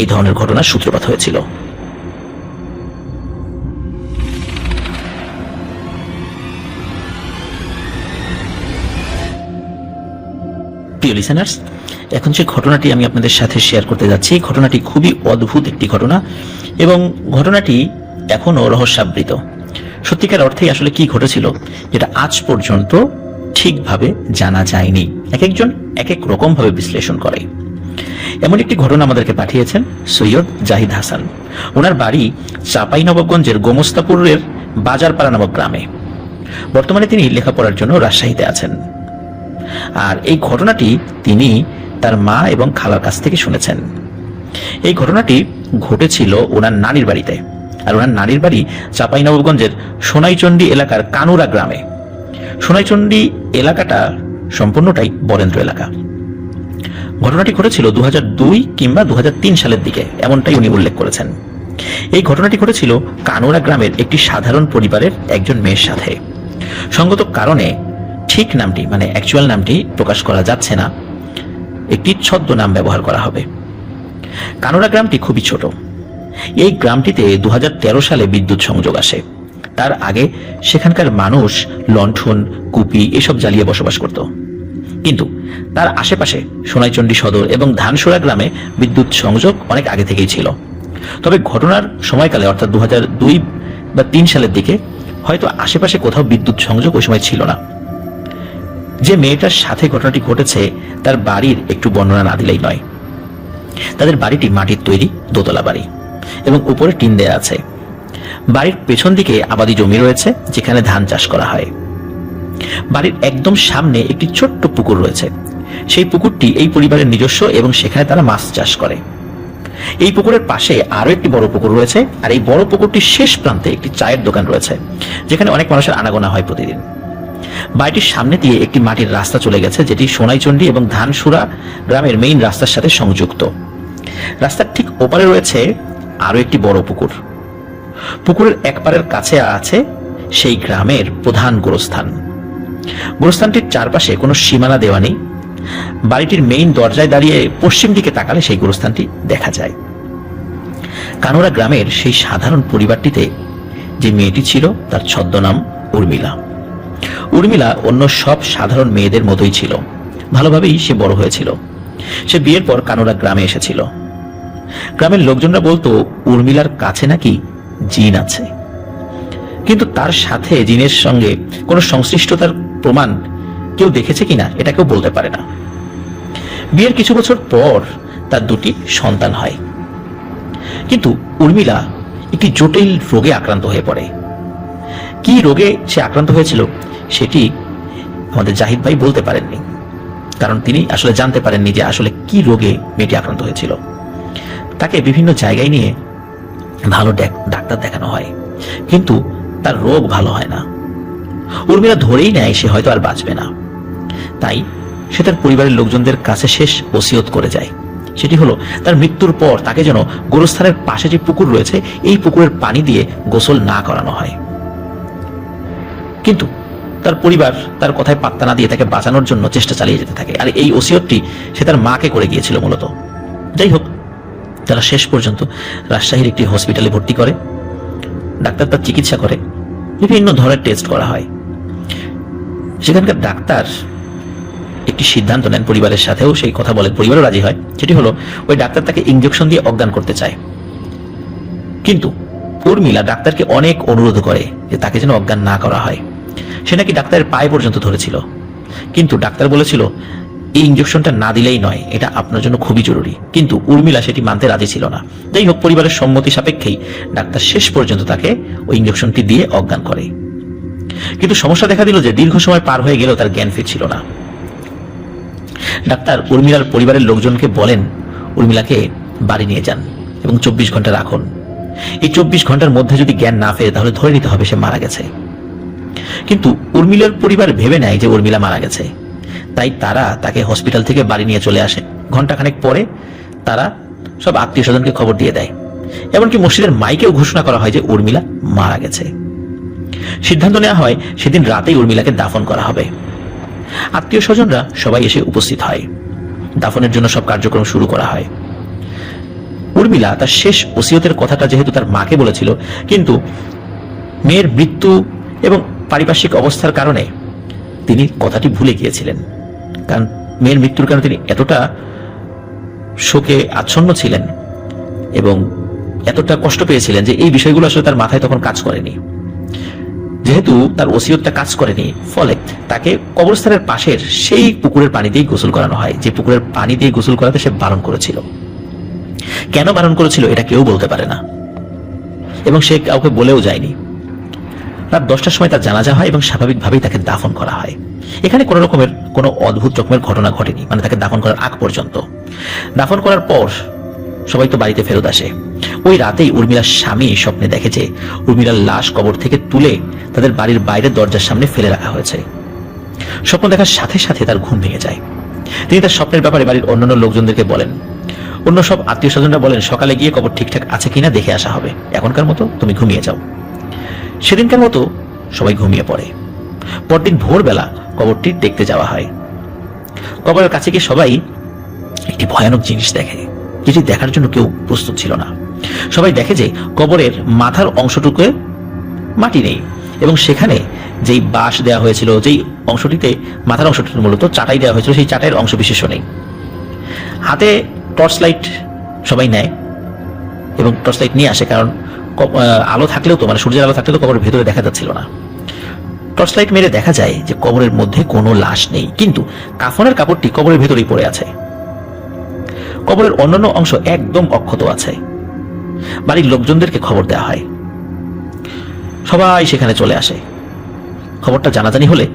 এই ধরনের ঘটনার সূত্রপাত হয়েছিল। প্রিয় লিসেনার্স, এখন যে ঘটনাটি আমি আপনাদের সাথে শেয়ার করতে যাচ্ছি, ঘটনাটি খুবই অদ্ভুত একটি ঘটনা এবং ঘটনাটি এখনো রহস্যাবৃত। সত্যিকার অর্থেই আসলে কি ঘটেছিল যেটা আজ পর্যন্ত ঠিকভাবে জানা যায়নি। এক একজন এক এক রকম ভাবে বিশ্লেষণ করে। এমন একটি ঘটনা আমাদেরকে পাঠিয়েছেন সৈয়দ জাহিদ হাসান। ওনার বাড়ি চাঁপাইনবাবগঞ্জের গোমস্তাপুরের বাজারপাড়া নামক গ্রামে। বর্তমানে তিনি লেখাপড়ার জন্য রাজশাহীতে আছেন। আর এই ঘটনাটি তিনি তার মা এবং খালার কাছ থেকে শুনেছেন। এই ঘটনাটি ঘটেছিল ওনার নানির বাড়িতে, আর ওনার নানির বাড়ি চাঁপাইনবাবগঞ্জের সোনাইচন্ডী এলাকার কানুরা গ্রামে। সোনাইচন্ডী এলাকাটা সম্পূর্ণটাই বরেন্দ্র এলাকা। ঘটনাটি ঘটেছিল 2002 কিংবা 2003 সালের দিকে, এমনটাই উনি উল্লেখ করেছেন। এই ঘটনাটি ঘটেছিল কানুরা গ্রামের একটি সাধারণ পরিবারের একজন মেয়ের সাথে। সঙ্গত কারণে ঠিক নামটি, মানে অ্যাকচুয়াল নামটি প্রকাশ করা যাচ্ছে না, একটি ছদ্মনাম ব্যবহার করা হবে। কানুরা গ্রামটি খুবই ছোট। এই গ্রামটিতে 2013 সালে বিদ্যুৎ সংযোগ আসে। তার আগে সেখানকার মানুষ লণ্ঠন, কুপি এসব জ্বালিয়ে বসবাস করত। কিন্তু তার আশেপাশে সোনাইচন্ডী সদর এবং ধানসোড়া গ্রামে বিদ্যুৎ সংযোগ অনেক আগে থেকেই ছিল। তবে ঘটনার সময়কালে, অর্থাৎ 2002 বা 3 সালের দিকে হয়তো আশেপাশে কোথাও বিদ্যুৎ সংযোগ ওই সময় ছিল না। যে মেয়েটার সাথে ঘটনাটি ঘটেছে তার বাড়ির একটু বর্ণনা না দিলেই নয়। তাদের বাড়িটি মাটির তৈরি দোতলা বাড়ি এবং উপরে টিন দেয়া আছে। বাড়ির পেছন দিকে আবাদি জমি রয়েছে যেখানে ধান চাষ করা হয়। বাড়ির একদম সামনে একটি ছোট্ট পুকুর রয়েছে। সেই পুকুরটি এই পরিবারের নিজস্ব এবং সেখানে তারা মাছ চাষ করে। এই পুকুরের পাশে আরো একটি বড় পুকুর রয়েছে, আর এই বড় পুকুরটির শেষ প্রান্তে একটি চায়ের দোকান রয়েছে যেখানে অনেক মানুষের আনাগোনা হয় প্রতিদিন। বাড়িটির সামনে দিয়ে একটি মাটির রাস্তা চলে গেছে যেটি সোনাইচন্ডী এবং ধানসুরা গ্রামের মেইন রাস্তার সাথে সংযুক্ত। রাস্তার ঠিক ওপারে রয়েছে আরো একটি বড় পুকুর। পুকুরের এক পারের কাছে আছে সেই গ্রামের প্রধান গোরস্থান। গোরস্থানটির চারপাশে কোনো সীমানা দেওয়া নেই, বাড়িটির মেইন দরজায় দাঁড়িয়ে পশ্চিম দিকে তাকালে সেই গোরস্থানটি দেখা যায়। কানোরা গ্রামের সেই সাধারণ পরিবারটিতে যে মেয়েটি ছিল তার ছদ্মনাম উর্মিলা। উর্মিলা অন্য সব সাধারণ মেয়েদের মতোই ছিল, ভালোভাবেই সে বড় হয়েছিল। সে বিয়ের পর কানোরা গ্রামে এসেছিল। গ্রামের লোকজনরা বলতো উর্মিলার কাছে নাকি জিন আছে, কিন্তু তার সাথে জিনের সঙ্গে কোনো সংশ্লিষ্টতার প্রমাণ কেউ দেখেছে কিনা এটা কেউ বলতে পারে না। বিয়ের কিছু বছর পর তার দুটি সন্তান হয়, কিন্তু উর্মিলা একটি জটিল রোগে আক্রান্ত হয়ে পড়ে। কি রোগে সে আক্রান্ত হয়েছিল সেটি আমাদের জাহিদ ভাই বলতে পারেননি, কারণ তিনি আসলে জানতে পারেননি যে আসলে কি রোগে মেয়েটি আক্রান্ত হয়েছিল। তাকে বিভিন্ন জায়গায় নিয়ে ভালো ডাক্তার দেখানো হয়, কিন্তু তার রোগ ভালো হয় না। উর্মিলা ধরেই নেয় সে হয়তো আর বাঁচবে না। তাই সে তার পরিবারের লোকজনদের কাছে শেষ ওসিয়ত করে যায়। সেটি হলো তার মৃত্যুর পর তাকে যেন গোরস্থানের পাশে যে পুকুর রয়েছে এই পুকুরের পানি দিয়ে গোসল না করানো হয়। কিন্তু তার পরিবার তার কথায় পাত্তা না দিয়ে তাকে বাঁচানোর জন্য চেষ্টা চালিয়ে যেতে থাকে, আর এই ওসিয়তটি সে তার মাকে করে গিয়েছিল মূলত। যাই হোক, তারা শেষ পর্যন্ত রাজশাহীর একটি হসপিটালে ভর্তি করে। ডাক্তার তার চিকিৎসা করে, বিভিন্ন ধরনের টেস্ট করা হয়। সেখানকার ডাক্তার একটি সিদ্ধান্ত নেন, পরিবারের সাথেও সেই কথা বলেন, পরিবারও রাজি হয়। সেটি হলো ওই ডাক্তার তাকে ইনজেকশন দিয়ে অজ্ঞান করতে চায়, কিন্তু উর্মিলা ডাক্তারকে অনেক অনুরোধ করে যে তাকে যেন অজ্ঞান না করা হয়। সে নাকি ডাক্তারের পায়ে পর্যন্ত ধরেছিল, কিন্তু ডাক্তার বলেছিল এই ইনজেকশনটা না দিলেই নয়, এটা আপনার জন্য খুবই জরুরি। কিন্তু উর্মিলা সেটি মানতে রাজি ছিল না। যাই হোক, পরিবারের সম্মতি সাপেক্ষেই ডাক্তার শেষ পর্যন্ত তাকে ওই ইনজেকশনটি দিয়ে অজ্ঞান করে। কিন্তু সমস্যা দেখা দিল যে দীর্ঘ সময় পার হয়ে গেলেও তার জ্ঞান ফিরছিল না। ডাক্তার উর্মিলার পরিবারের লোকজনকে বলেন উর্মিলাকে বাড়ি নিয়ে যান এবং 24 ঘন্টা রাখুন। এই 24 ঘন্টার মধ্যে যদি জ্ঞান না ফেরে তাহলে ধরে নিতে হবে সে মারা গেছে। কিন্তু উর্মিলার পরিবার ভেবে নেয় যে উর্মিলা মারা গেছে, তাই তারা তাকে হসপিটাল থেকে বাড়ি নিয়ে চলে আসে। ঘন্টাখানেক পরে তারা সব আত্মীয় স্বজনকে খবর দিয়ে দেয়, এমনকি মসজিদের মাইকেও ঘোষণা করা হয় যে উর্মিলা মারা গেছে। সিদ্ধান্ত নেওয়া হয় সেদিন রাতেই উর্মিলাকে দাফন করা হবে। আত্মীয় স্বজনরা সবাই এসে উপস্থিত হয়। দাফনের জন্য সব কার্যক্রম শুরু করা হয়। উর্মিলা তার শেষ ওসিয়তের কথাটা যেহেতু তার মাকে বলেছিল, কিন্তু মেয়ের মৃত্যু এবং পারিপার্শ্বিক অবস্থার কারণে তিনি কথাটি ভুলে গিয়েছিলেন। কারণ মেয়ের মৃত্যুর কারণে তিনি এতটা শোকে আচ্ছন্ন ছিলেন এবং এতটা কষ্ট পেয়েছিলেন যে এই বিষয়গুলো আসলে তার মাথায় তখন কাজ করেনি। যেহেতু তার ওসিয়তটা কাজ করেনি, ফলে তাকে কবরস্থানের পাশের সেই পুকুরের পানি দিয়ে গোসল করানো হয়, যে পুকুরের পানি দিয়ে গোসল করাতে সে বারণ করেছিল। কেন বারণ করেছিল এটা কেউ বলতে পারে না, এবং সে কাউকে বলেও যায়নি। রাত 10টার সময় তার জানাজা হয় এবং স্বাভাবিকভাবেই তাকে দাফন করা হয়। এখানে কোনো অদ্ভুত রকমের ঘটনা ঘটেনি, মানে তাকে দাফন করার আগ পর্যন্ত। দাফন করার পর সবাই তো বাড়িতে ফেরত আসে। ওই রাতেই উর্মিলার স্বামী স্বপ্নে দেখে যে উর্মিলার লাশ কবর থেকে তুলে তাদের বাড়ির বাইরের দরজার সামনে ফেলে রাখা হয়েছে। স্বপ্ন দেখার সাথে সাথে তার ঘুম ভেঙে যায়। তিনি তার স্বপ্নের ব্যাপারে বাড়ির অন্যান্য লোকজনদেরকে বলেন। অন্য সব আত্মীয় স্বজনরা বলেন সকালে গিয়ে কবর ঠিকঠাক আছে কিনা দেখে আসা হবে, এখনকার মতো তুমি ঘুমিয়ে যাও। সেদিনকার মতো সবাই ঘুমিয়ে পড়ে। পরদিন ভোরবেলা কবরটি দেখতে যাওয়া হয়। কবরের কাছে গিয়ে সবাই একটি ভয়ানক জিনিস দেখে, যেটি দেখার জন্য কেউ প্রস্তুত ছিল না। সবাই দেখে যে কবরের মাথার অংশটুকু মাটি নেই, এবং সেখানে যেই বাঁশ দেওয়া হয়েছিল, যেই অংশটিতে মাথার অংশটি মূলত চাটাই দেওয়া হয়েছিল, সেই চাটাইয়ের অংশ বিশেষ নেই। হাতে টর্চ লাইট সবাই নেয় এবং টর্চ লাইট নিয়ে আসে, কারণ আলো থাকলেও তো, মানে সূর্যের আলো থাকলেও তো কবরের ভেতরে দেখা যাচ্ছিল না। টর্চ লাইট মেরে দেখা যায় যে কবরের মধ্যে কোনো লাশ নেই, কিন্তু কাফনের কাপড়টি কবরের ভেতরেই পড়ে আছে। কবরের অন্যান্য অংশ একদম অক্ষত আছে। বাড়ির লোকজনদেরকে খবর দেওয়া হয়, সবাই সেখানে চলে আসে। খবরটা জানাজানি হলে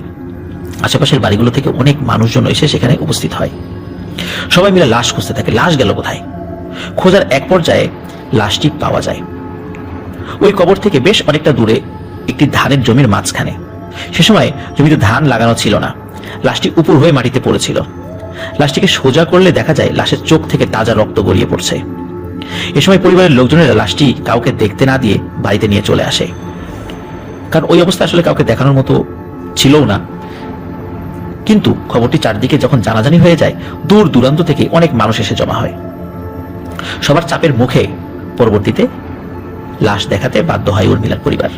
আশেপাশের বাড়িগুলো থেকে অনেক মানুষজন এসে সেখানে উপস্থিত হয়। সবাই মিলে লাশ খুঁজতে থাকে, লাশ গেল কোথায়। খোঁজার এক পর্যায়ে লাশটি পাওয়া যায় ওই কবর থেকে বেশ অনেকটা দূরে একটি ধানের জমির মাঝখানে। সে সময় জমিতে ধান লাগানো ছিল না, লাশটি উপর হয়ে মাটিতে পড়েছিল। লাশটিকে সোজা করলে দেখা যায় লাশের চোখ থেকে তাজা রক্ত গড়িয়ে পড়ছে। এ সময় পরিবারের লোকজনেরা লাশটি কাউকে দেখতে না দিয়ে বাড়িতে নিয়ে চলে আসে, কারণ ওই অবস্থা আসলে কাউকে দেখানোর মতো ছিলও না। কিন্তু খবরটি চারদিকে যখন জানাজানি হয়ে যায়, দূর দূরান্ত থেকে অনেক মানুষ এসে জমা হয়। সবার চাপের মুখে পরবর্তীতে লাশ দেখাতে বাধ্য হয় উর্মিলার পরিবার।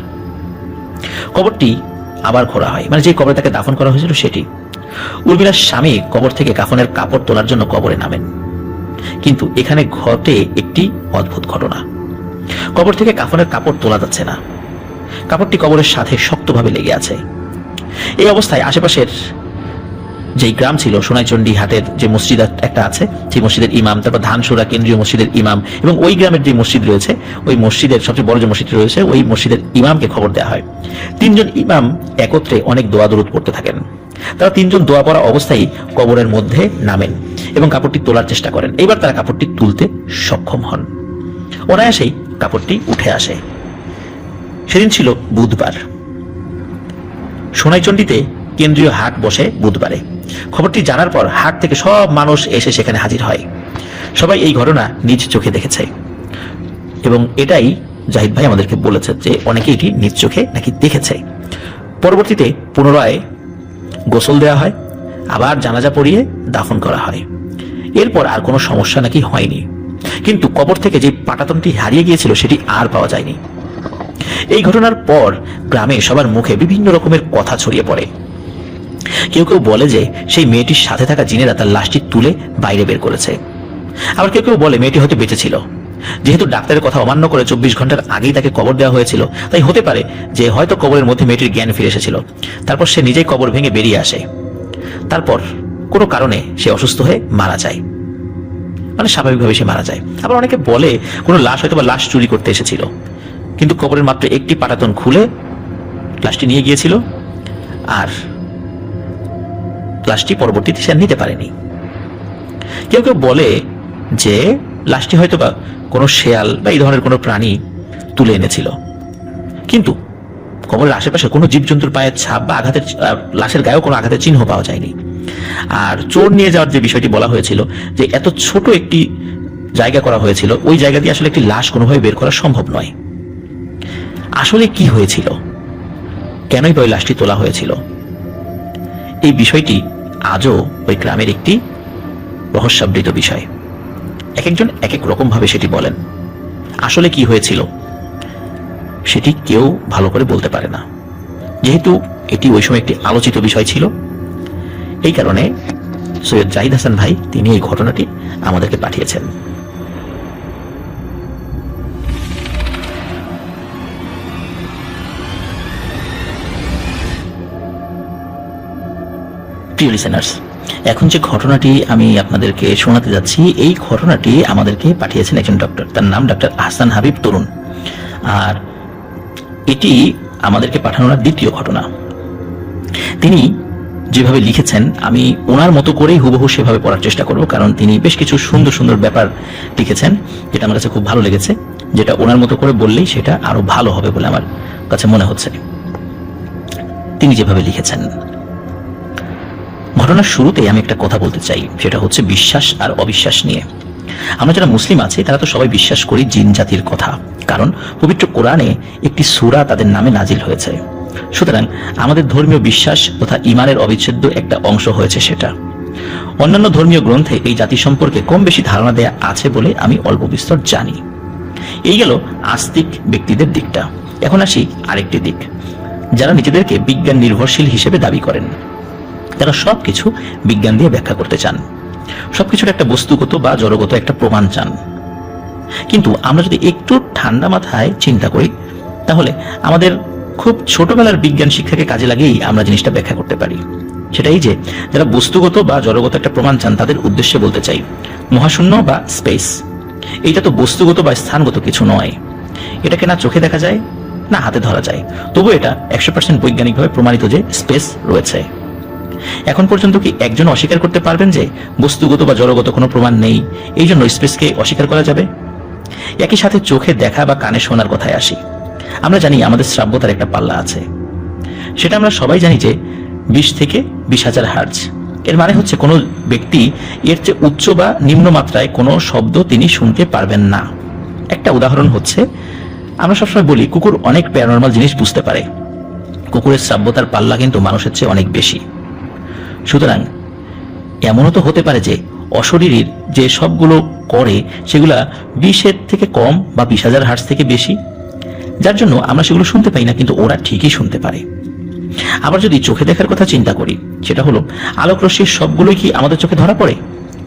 কবরটি আবার খোঁড়া হয়, মানে যে কবরে তাকে দাফন করা হয়েছিল সেটি। উর্মিলার স্বামী কবর থেকে কাফনের কাপড় তোলার জন্য কবরে নামেন, কিন্তু এখানে ঘটে একটি অদ্ভুত ঘটনা। কবর থেকে কাফনের কাপড় তোলা যাচ্ছে না, কাপড়টি কবরের সাথে শক্তভাবে লেগে আছে। এই অবস্থায় আশেপাশের যেই গ্রাম ছিল, সোনাইচন্ডী হাটের যে মসজিদ একটা আছে, সেই মসজিদের ইমাম, তারপর ধানসুরা কেন্দ্রীয় মসজিদের ইমাম, এবং ওই গ্রামের যে মসজিদ রয়েছে, ওই মসজিদের সবচেয়ে বড় যে মসজিদ রয়েছে, ওই মসজিদের ইমামকে খবর দেওয়া হয়। 3 জন ইমাম একত্রে অনেক দোয়া দরুদ পড়তে থাকেন। তারা 3 জন দোয়া পড়া অবস্থায় কবরের মধ্যে নামেন এবং কাপড়টি তোলার চেষ্টা করেন। এবার তারা কাপড়টি তুলতে সক্ষম হন, অনায়াসেই কাপড়টি উঠে আসে। সেদিন ছিল বুধবার। সোনাইচন্ডীতে কেন্দ্রীয় হাট বসে বুধবারে। খবরটি জানার পর হাট থেকে সব মানুষ এসে সেখানে হাজির হয়। সবাই এই ঘটনা নিজ চোখে দেখেছে, এবং এটাই জাহিদ ভাই আমাদেরকে বলেছে যে অনেকে এটি নিজ চোখে নাকি দেখেছে। পরবর্তীতে পুনরায় গোসল দেওয়া হয়, আবার জানাজা পড়িয়ে দাফন করা হয়। এরপর আর কোনো সমস্যা নাকি হয়নি, কিন্তু কবর থেকে যে পাটাতনটি হারিয়ে গিয়েছিল সেটি আর পাওয়া যায়নি। এই ঘটনার পর গ্রামে সবার মুখে বিভিন্ন রকমের কথা ছড়িয়ে পড়ে। কেউ কেউ বলে যে সেই মেয়েটির সাথে থাকা জিনেরা তার লাশটি তুলে বাইরে বের করেছে। আবার কেউ কেউ বলে মেয়েটি হয়তো বেঁচে ছিল, যেহেতু ডাক্তারের কথা অমান্য করে 24 ঘন্টার আগেই তাকে কবর দেওয়া হয়েছিল, তাই হতে পারে যে হয়তো কবরের মধ্যে মেয়েটির জ্ঞান ফিরে এসেছিল। তারপর সে নিজেই কবর ভেঙে বেরিয়ে আসে, তারপর কোনো কারণে সে অসুস্থ হয়ে মারা যায়, মানে স্বাভাবিকভাবে সে মারা যায়। আবার অনেকে বলে কোনো লাশ হয়তো বা লাশ চুরি করতে এসেছিল, কিন্তু কবরের মাত্র একটি পাটাতন খুলে লাশটি নিয়ে গিয়েছিল, আর লাশটি পরবর্তীতে সে নিতে পারেনি। কেউ কেউ বলে যে লাশটি হয়তো বা কোনো শেয়াল বা এই ধরনের কোনো প্রাণী তুলে এনেছিল, কিন্তু কবরের আশেপাশে কোনো জীবজন্তুর পায়ের ছাপ বা আঘাতের, লাশের গায়েও কোনো আঘাতের চিহ্ন পাওয়া যায়নি। আর চোর নিয়ে যাওয়ার যে বিষয়টি বলা হয়েছিল, যে এত ছোট একটি জায়গা করা হয়েছিল, ওই জায়গা দিয়ে আসলে একটি লাশ কোনোভাবে বের করা সম্ভব নয়। আসলে কি হয়েছিল, কেনই বা ওই লাশটি তোলা হয়েছিল, এই বিষয়টি আজও ওই গ্রামের একটি রহস্যাবৃত বিষয়। এক একজন এক এক রকম ভাবে সেটি বলেন। আসলে কি হয়েছিল সেটি কেউ ভালো করে বলতে পারে না, যেহেতু এটি ওই সময় একটি আলোচিত বিষয় ছিল। এই কারণে সৈয়দ জাহিদ হাসান ভাই তিনি এই ঘটনাটি আমাদেরকে পাঠিয়েছেন। প্রিয় লিসেনার্স, এখন যে ঘটনাটি আমি আপনাদেরকে শোনাতে যাচ্ছি, এই ঘটনাটি আমাদেরকে পাঠিয়েছেন একজন ডক্টর, তার নাম ডক্টর আহসান হাবিব তরুণ। আর এটি আমাদেরকে পাঠানোর দ্বিতীয় ঘটনা। তিনি যেভাবে লিখেছেন আমি ওনার মতো করেই হুবহু সেভাবে পড়ার চেষ্টা করব, কারণ তিনি বেশ কিছু সুন্দর সুন্দর ব্যাপার লিখেছেন যেটা আমার কাছে খুব ভালো লেগেছে, যেটা ওনার মতো করে বললেই সেটা আরো ভালো হবে বলে আমার কাছে মনে হচ্ছে। তিনি যেভাবে লিখেছেন, ঘটনার শুরুতেই আমি একটা কথা বলতে চাই, সেটা হচ্ছে বিশ্বাস আর অবিশ্বাস নিয়ে। আমরা যারা মুসলিম আছি তারা তো সবাই বিশ্বাস করি জিন জাতির কথা, কারণ পবিত্র কোরআনে একটি সূরা তাদের নামে নাজিল হয়েছে। সুতরাং আমাদের ধর্মীয় বিশ্বাস তথা ঈমানের অবিচ্ছেদ্য একটা অংশ হয়েছে সেটা। অন্যান্য ধর্মীয় গ্রন্থে এই জাতি সম্পর্কে কম বেশি ধারণা দেয়া আছে বলে আমি অল্প বিস্তর জানি। এই গেল আস্তিক ব্যক্তিদের দিকটা। এখন আসি আরেকটি দিক, যারা নিজেদেরকে বিজ্ঞান নির্ভরশীল হিসেবে দাবি করেন। তারা সবকিছু বিজ্ঞান দিয়ে ব্যাখ্যা করতে চান, সবকিছুর একটা বস্তুগত বা জড়গত একটা প্রমাণ চান। কিন্তু আমরা যদি একটু ঠান্ডা মাথায় চিন্তা করি, তাহলে আমাদের খুব ছোটবেলার বিজ্ঞান শিক্ষাকে কাজে লাগিয়েই আমরা জিনিসটা ব্যাখ্যা করতে পারি। সেটাই যে যারা বস্তুগত বা জড়গত একটা প্রমাণ চান, তাদের উদ্দেশ্যে বলতে চাই মহাশূন্য বা স্পেস, এইটা তো বস্তুগত বা স্থানগত কিছু নয়। এটাকে না চোখে দেখা যায় না হাতে ধরা যায়, তবু এটা 100% বৈজ্ঞানিকভাবে প্রমাণিত যে স্পেস রয়েছে। এখন পর্যন্ত কি একজন অস্বীকার করতে পারবেন যে বস্তুগত বা জড়গত কোনো প্রমাণ নেই, এই জন্য স্পেসকে অস্বীকার করা যাবে? একই সাথে চোখে দেখা বা কানে শোনার কথায় আসি। আমরা জানি আমাদের শ্রাব্যতার একটা পাল্লা আছে, সেটা আমরা সবাই জানি যে 20 থেকে 20,000 হার্জ। এর মানে হচ্ছে কোনো ব্যক্তি এর চেয়ে উচ্চ বা নিম্ন মাত্রায় কোনো শব্দ তিনি শুনতে পারবেন না। একটা উদাহরণ হচ্ছে, আমরা সবসময় বলি কুকুর অনেক প্যারানর্মাল জিনিস বুঝতে পারে। কুকুরের শ্রাব্যতার পাল্লা কিন্তু মানুষের চেয়ে অনেক বেশি। সুতরাং এমনও তো হতে পারে যে অশরীরীর যে সবগুলো করে সেগুলা 20-এর থেকে কম বা 20,000 হার্টজ থেকে বেশি, যার জন্য আমরা সেগুলো শুনতে পাই না, কিন্তু ওরা ঠিকই শুনতে পারে। আবার যদি চোখে দেখার কথা চিন্তা করি, সেটা হলো আলোক রশ্মির সবগুলোই কি আমাদের চোখে ধরা পড়ে?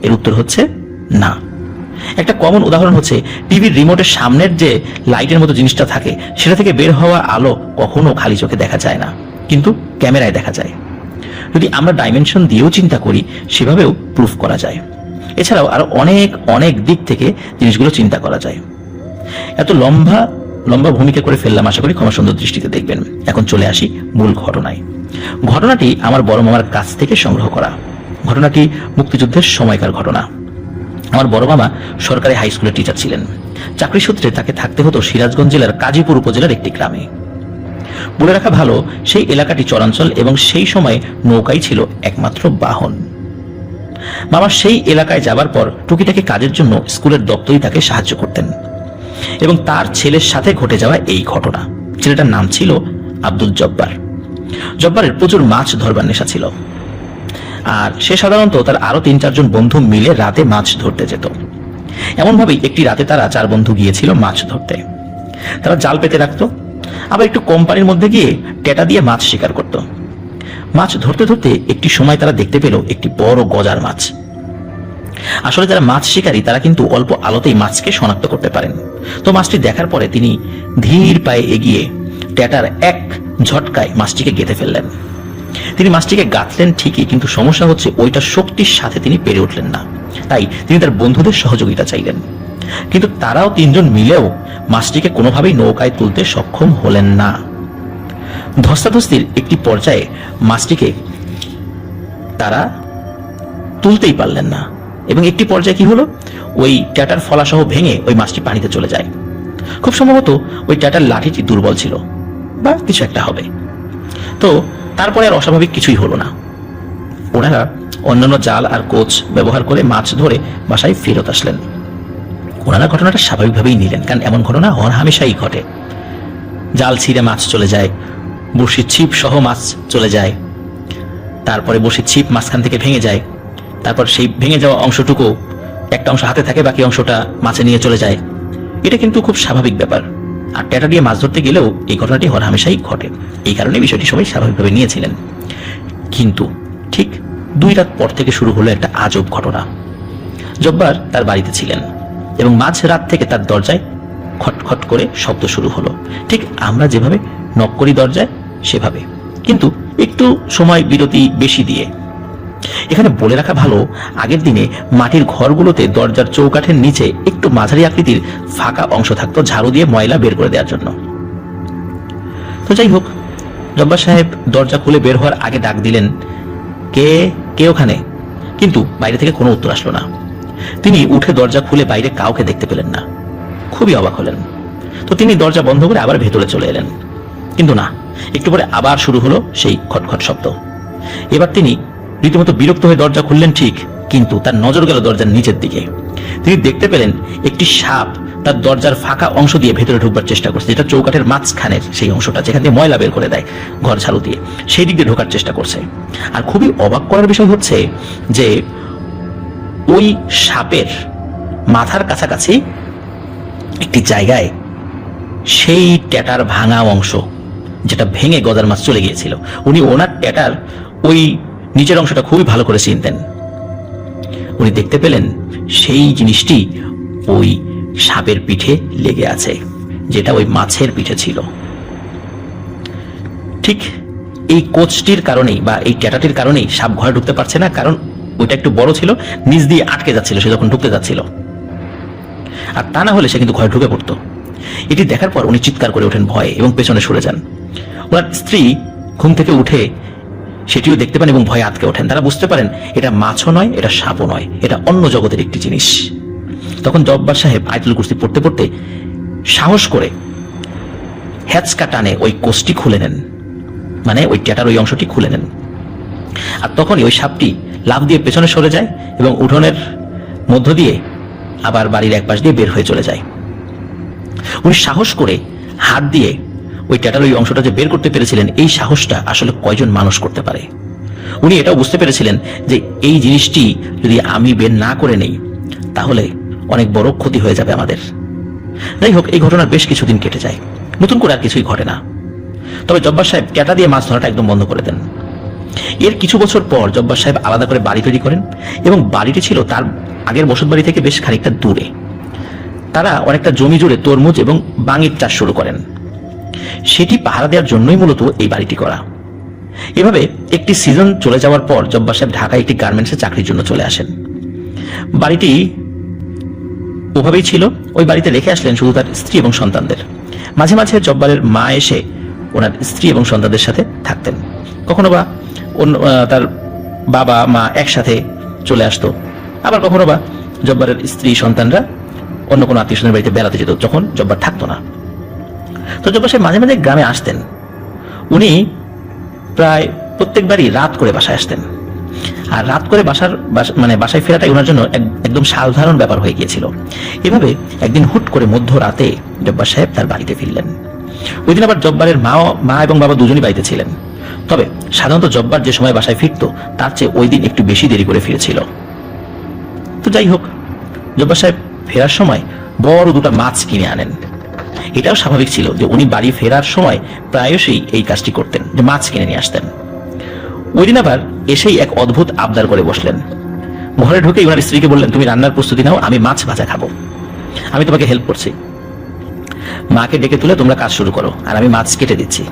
এর উত্তর হচ্ছে না। একটা কমন উদাহরণ হচ্ছে টিভির রিমোটের সামনের যে লাইটের মতো জিনিসটা থাকে, সেটা থেকে বের হওয়া আলো কখনো খালি চোখে দেখা যায় না, কিন্তু ক্যামেরায় দেখা যায়। যদি আমরা ডাইমেনশন দিয়েও চিন্তা করি, সেভাবেও প্রুফ করা যায়। এছাড়াও আরো অনেক অনেক দিক থেকে জিনিসগুলো চিন্তা করা যায়। এত লম্বা লম্বা ভূমিকা করে ফেললাম, আশা করি ক্ষমা সুন্দর দৃষ্টিতে দেখবেন। এখন চলে আসি মূল ঘটনায়। ঘটনাটি আমার বড় মামার কাছ থেকে সংগ্রহ করা। ঘটনাটি মুক্তিযুদ্ধের সময়কার ঘটনা। আমার বড় মামা সরকারি হাই স্কুলের টিচার ছিলেন। চাকরি সূত্রে তাকে থাকতে হতো সিরাজগঞ্জ জেলার কাজীপুর উপজেলার একটি গ্রামে। বলে রাখা ভালো, সেই এলাকাটি চরাঞ্চল এবং সেই সময় নৌকাই ছিল একমাত্র বাহন। মামা সেই এলাকায় যাবার পর টুকিটাকি কাজের জন্য স্কুলের দপ্তরই তাকে সাহায্য করতেন। এবং তার ছেলের সাথে ঘটে যাওয়া এই ঘটনা। ছেলেটার নাম ছিল আব্দুল জব্বার। জব্বারের প্রচুর মাছ ধরবার নেশা ছিল, আর সে সাধারণত তার আরো 3-4 জন বন্ধু মিলে রাতে মাছ ধরতে যেত। এমনভাবেই একটি রাতে তারা 4 বন্ধু গিয়েছিল মাছ ধরতে। তারা জাল পেতে রাখতো, আবার একটু কম পানির মধ্যে গিয়ে টেটা দিয়ে মাছ শিকার করত। মাছ ধরতে ধরতে একটি সময় তারা দেখতে পেল একটি বড় গজার মাছ। আসলে যারা মাছ শিকারী তারা কিন্তু অল্প আলোতেই মাছকে শনাক্ত করতে পারেন। তো মাছটি দেখার পরে তিনি ধীর পায়ে এগিয়ে টেটার এক ঝটকায় মাছটিকে গেঁথে ফেললেন। তিনি মাছটিকে গাঁথলেন ঠিকই, কিন্তু সমস্যা হচ্ছে ওইটার শক্তির সাথে তিনি পেরে উঠলেন না। তাই তিনি তার বন্ধুদের সহযোগিতা চাইলেন, কিন্তু তারাও 3 জন মিলেও মাছটিকে কোনোভাবেই নৌকায় তুলতে সক্ষম হলেন না। ধস্তাধস্তির একটি পর্যায়ে মাছটিকে তারা তুলতেই পারলেন না, এবং একটি পর্যায়ে কি হলো, ওই ট্যাটার ফলাসহ ভেঙে ওই মাছটি পানিতে চলে যায়। খুব সম্ভবত ওই ট্যাটার লাঠিটি দুর্বল ছিল বা কিছু একটা হবে। তো তারপরে আর অস্বাভাবিক কিছুই হলো না। ওনারা অন্যান্য জাল আর কোচ ব্যবহার করে মাছ ধরে বাসায় ফেরত আসলেন। ওনারা ঘটনাটা স্বাভাবিকভাবেই নিলেন, কারণ এমন ঘটনা হামেশাই ঘটে। জাল ছিঁড়ে মাছ চলে যায়, বড়শির ছিপ সহ মাছ চলে যায়, তারপরে বড়শির ছিপ মাঝখান থেকে ভেঙে যায়, তারপর সেই ভেঙে যাওয়া অংশটুকু একটা অংশ হাতে থাকে, বাকি অংশটা মাছে নিয়ে চলে যায়। এটা কিন্তু খুব স্বাভাবিক ব্যাপার। আর ট্যাটা দিয়ে মাছ ধরতে গেলেও এই ঘটনাটি হরহামেশাই ঘটে। এই কারণে বিষয়টি সবাই স্বাভাবিকভাবে নিয়েছিলেন। কিন্তু ঠিক 2 রাত পর থেকে শুরু হলো একটা আজব ঘটনা। জব্বার তার বাড়িতে ছিলেন এবং মাঝ রাত থেকে তার দরজায় খটখট করে শব্দ শুরু হলো, ঠিক আমরা যেভাবে নক করি দরজায় সেভাবে, কিন্তু একটু সময় বিরতি বেশি দিয়ে। এখানে বলে রাখা ভালো, আগের দিনে মাটির ঘরগুলোতে দরজার চৌকাঠের নিচে একটু মাঝারি আকৃতির ফাঁকা অংশ থাকতো ঝাড়ু দিয়ে ময়লা বের করে দেওয়ার জন্য। তো যাই হোক, জব্বার সাহেব দরজা খুলে বের হওয়ার আগে ডাক দিলেন, কে ওখানে? কিন্তু বাইরে থেকে কোনো উত্তর আসলো না। তিনি উঠে দরজা খুলে বাইরে কাউকে দেখতে পেলেন না। খুবই অবাক হলেন। তো তিনি দরজা বন্ধ করে আবার ভেতরে চলে এলেন, কিন্তু না, একটু পরে আবার শুরু হলো সেই খটখট শব্দ। এবার তিনি রীতিমতো বিরক্ত হয়ে দরজা খুললেন ঠিক, কিন্তু তার নজর গেল দরজার নিচের দিকে। তিনি দেখতে পেলেন একটি সাপ তার দরজার ফাঁকা অংশ দিয়ে ভেতরে ঢুকবার চেষ্টা করছে, যেটা চৌকাঠের মাঝখানের সেই অংশটা যেখান দিয়ে ময়লা বের করে দেয় ঘর ঝাড়ু দিয়ে, সেই দিক দিয়ে ঢোকার চেষ্টা করছে। আর খুবই অবাক করার বিষয় হচ্ছে যে ওই সাপের মাথার কাছাকাছি একটি জায়গায় সেই ট্যাটার ভাঙা অংশ, যেটা ভেঙে গজার মাছ চলে গিয়েছিল, উনি ওনার ট্যাটার ওই নিচের অংশটা খুবই ভালো করে চিনতেন। উনি দেখতে পেলেন সেই জিনিসটি ওই সাপের পিঠে লেগে আছে, যেটা ওই মাছের পিঠে ছিল। ঠিক এই কোচটির কারণেই বা এই ট্যাটাটির কারণেই সাপ ঘরে ঢুকতে পারছে না, কারণ ওইটা একটু বড় ছিল, নিচ দিয়ে আটকে যাচ্ছিল সে যখন ঢুকতে যাচ্ছিল। আর তা না হলে সে কিন্তু ঘরে ঢুকে পড়তো। এটি দেখার পর উনি চিৎকার করে ওঠেন ভয়ে এবং পেছনে সরে যান। ওনার স্ত্রী ঘুম থেকে উঠে সেটিও দেখতে পান এবং ভয়ে আটকে ওঠেন। তারা বুঝতে পারেন এটা মাছও নয়, এটা সাপও নয়, এটা অন্য জগতের একটি জিনিস। তখন জব্বার সাহেব আয়াতুল কুরসি পড়তে পড়তে সাহস করে হ্যাচকা টানে ওই কোষটি খুলে নেন, মানে ওই ট্যাটার ওই অংশটি খুলে নেন। আর তখনই ওই সাপটি লাফ দিয়ে পেছনে সরে যায় এবং উঠোনের মধ্য দিয়ে আবার বাড়ির এক পাশ দিয়ে বের হয়ে চলে যায়। উনি সাহস করে হাত দিয়ে ওই ট্যাটার ওই অংশটা যে বের করতে পেরেছিলেন, এই সাহসটা আসলে কয়জন মানুষ করতে পারে? উনি এটাও বুঝতে পেরেছিলেন যে এই জিনিসটি যদি আমি বের না করে নেই তাহলে অনেক বড় ক্ষতি হয়ে যাবে আমাদের। যাই হোক, এই ঘটনার বেশ কিছুদিন কেটে যায়, নতুন করে আর কিছুই ঘটে না। তবে জব্বার সাহেব ক্যাটা দিয়ে মাছ ধরাটা একদম বন্ধ করে দেন। এর কিছু বছর পর জব্বার সাহেব আলাদা করে বাড়ি তৈরি করেন এবং বাড়িটি ছিল তার আগের বসত বাড়ি থেকে বেশ খানিকটা দূরে। তারা অনেকটা জমি জুড়ে তরমুজ এবং বাঙির চাষ শুরু করেন। সেটি পাহারা দেওয়ার জন্যই মূলত এই বাড়িটি করা। এভাবে একটি সিজন চলে যাওয়ার পর জব্বার সাহেব ঢাকায় একটি গার্মেন্টসে চাকরির জন্য চলে আসেন। বাড়িটি ওভাবেই ছিল, ওই বাড়িতে রেখে আসলেন শুধু তার স্ত্রী এবং সন্তানদের। মাঝে মাঝে জব্বারের মা এসে ওনার স্ত্রী এবং সন্তানদের সাথে থাকতেন। কখনো বা তার বাবা মা একসাথে চলে আসতো, আবার কখনো বা জব্বারের স্ত্রী সন্তানরা অন্য কোনো আত্মীয় স্বজনের বাড়িতে বেড়াতে যেত যখন জব্বার থাকতো না। তো জব্বার সাহেব মাঝে মাঝে গ্রামে আসতেন। উনি প্রায় প্রত্যেকবারই রাত করে বাসায় আসতেন, আর রাত করে বাসায় ফেরাটাই ওনার জন্য একদম সাধারণ ব্যাপার হয়ে গিয়েছিল। এভাবে একদিন হুট করে মধ্যরাতে জব্বার সাহেব তার বাড়িতে ফিরলেন। ওই দিন আবার জব্বারের মা এবং বাবা দুজনই বাড়িতে ছিলেন। তবে সাধারণত জব্বার যে সময় বাসায় ফিরত তার চেয়ে ওই দিন একটু বেশি দেরি করে ফিরেছিল। তো যাই হোক, জব্বার সাহেব ফেরার সময় বড় দুটো মাছ কিনে আনেন। এটাও স্বাভাবিক ছিল যে উনি বাড়ি ফেরার সময় প্রায়শই এই কাজটি করতেন, যে মাছ কিনে নিয়ে আসতেন। ওই দিন আবার এসেই এক অদ্ভুত আবদার করে বসলেন। ঘরে ঢুকেই ওনার স্ত্রীকে বললেন, তুমি রান্নার প্রস্তুতি নাও, আমি মাছ ভাজা খাবো, আমি তোমাকে হেল্প করছি। মাকে ডেকে তুলে তোমরা কাজ শুরু করো, আর আমি মাছ কেটে দিচ্ছি।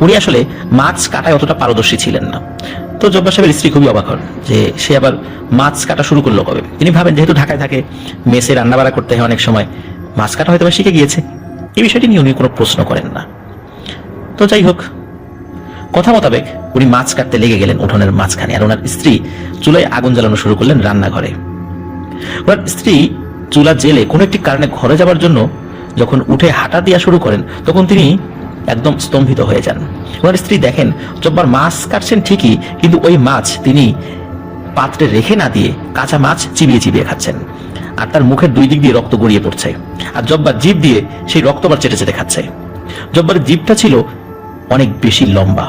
উনি আসলে মাছ কাটায় অতটা পারদর্শী ছিলেন না। তো জব্বার সাহেবের স্ত্রী খুবই অবাক হন যে সে আবার মাছ কাটা শুরু করলো কবে। তিনি ভাবেন যেহেতু ঢাকায় থাকে, মেসে রান্নাবাড়া করতে হয় অনেক সময়, মাছ কাটা হয়তো শিখে গিয়েছে। এই বিষয়টি নিয়ে উনি কোনো প্রশ্ন করেন না। তো যাই হোক, কথা মোতাবেক উনি মাছ কাটতে লেগে গেলেন উঠোনের মাঝখানে, আর ওনার স্ত্রী চুলায় আগুন জ্বালানো শুরু করলেন রান্নাঘরে। ওনার স্ত্রী চুলা জেলে কোনো একটি কারণে ঘরে যাবার জন্য যখন উঠে হাঁটা দেওয়া শুরু করেন, তখন তিনি একদম স্তম্ভিত হয়ে যান। ওনার স্ত্রী দেখেন জব্বার মাছ কাটছেন ঠিকই, কিন্তু ওই মাছ তিনি পাত্রে রেখে না দিয়ে কাঁচা মাছ চিবিয়ে চিবিয়ে খাচ্ছেন, আর তার মুখের দুই দিক দিয়ে রক্ত গড়িয়ে পড়ছে, আর জব্বার জিভ দিয়ে সেই রক্ত আবার চেটে চেটে খাচ্ছে। জব্বারের জিভটা ছিল অনেক বেশি লম্বা।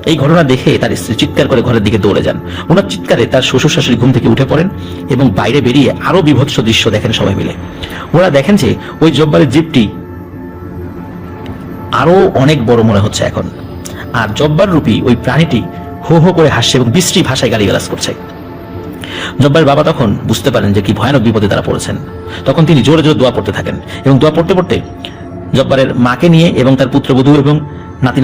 এই ঘটনা দেখে তার স্ত্রী চিৎকার করে ঘরের দিকে দৌড়ে যান। ওনার চিৎকারে তার শ্বশুর শাশুড়ি ঘুম থেকে উঠে পড়েন এবং বাইরে বেরিয়ে আরো বিভৎস দৃশ্য দেখেন সবাই মিলে। ওরা দেখেন যে ওই জব্বারের জিভটি আরো অনেক বড় মনে হচ্ছে এখন, আর জব্বার রূপী ওই প্রাণীটি হো হো করে হাসছে এবং বিশ্রী ভাষায় গালিগালাজ করছে। জব্বারের বাবা তখন বুঝতে পারেন যে কি ভয়ানক বিপদে তারা পড়েছেন। তখন তিনি জোরে জোরে দোয়া পড়তে থাকেন এবং দোয়া পড়তে পড়তে জব্বারের মাকে নিয়ে এবং তার পুত্রবধূ এবং নাতি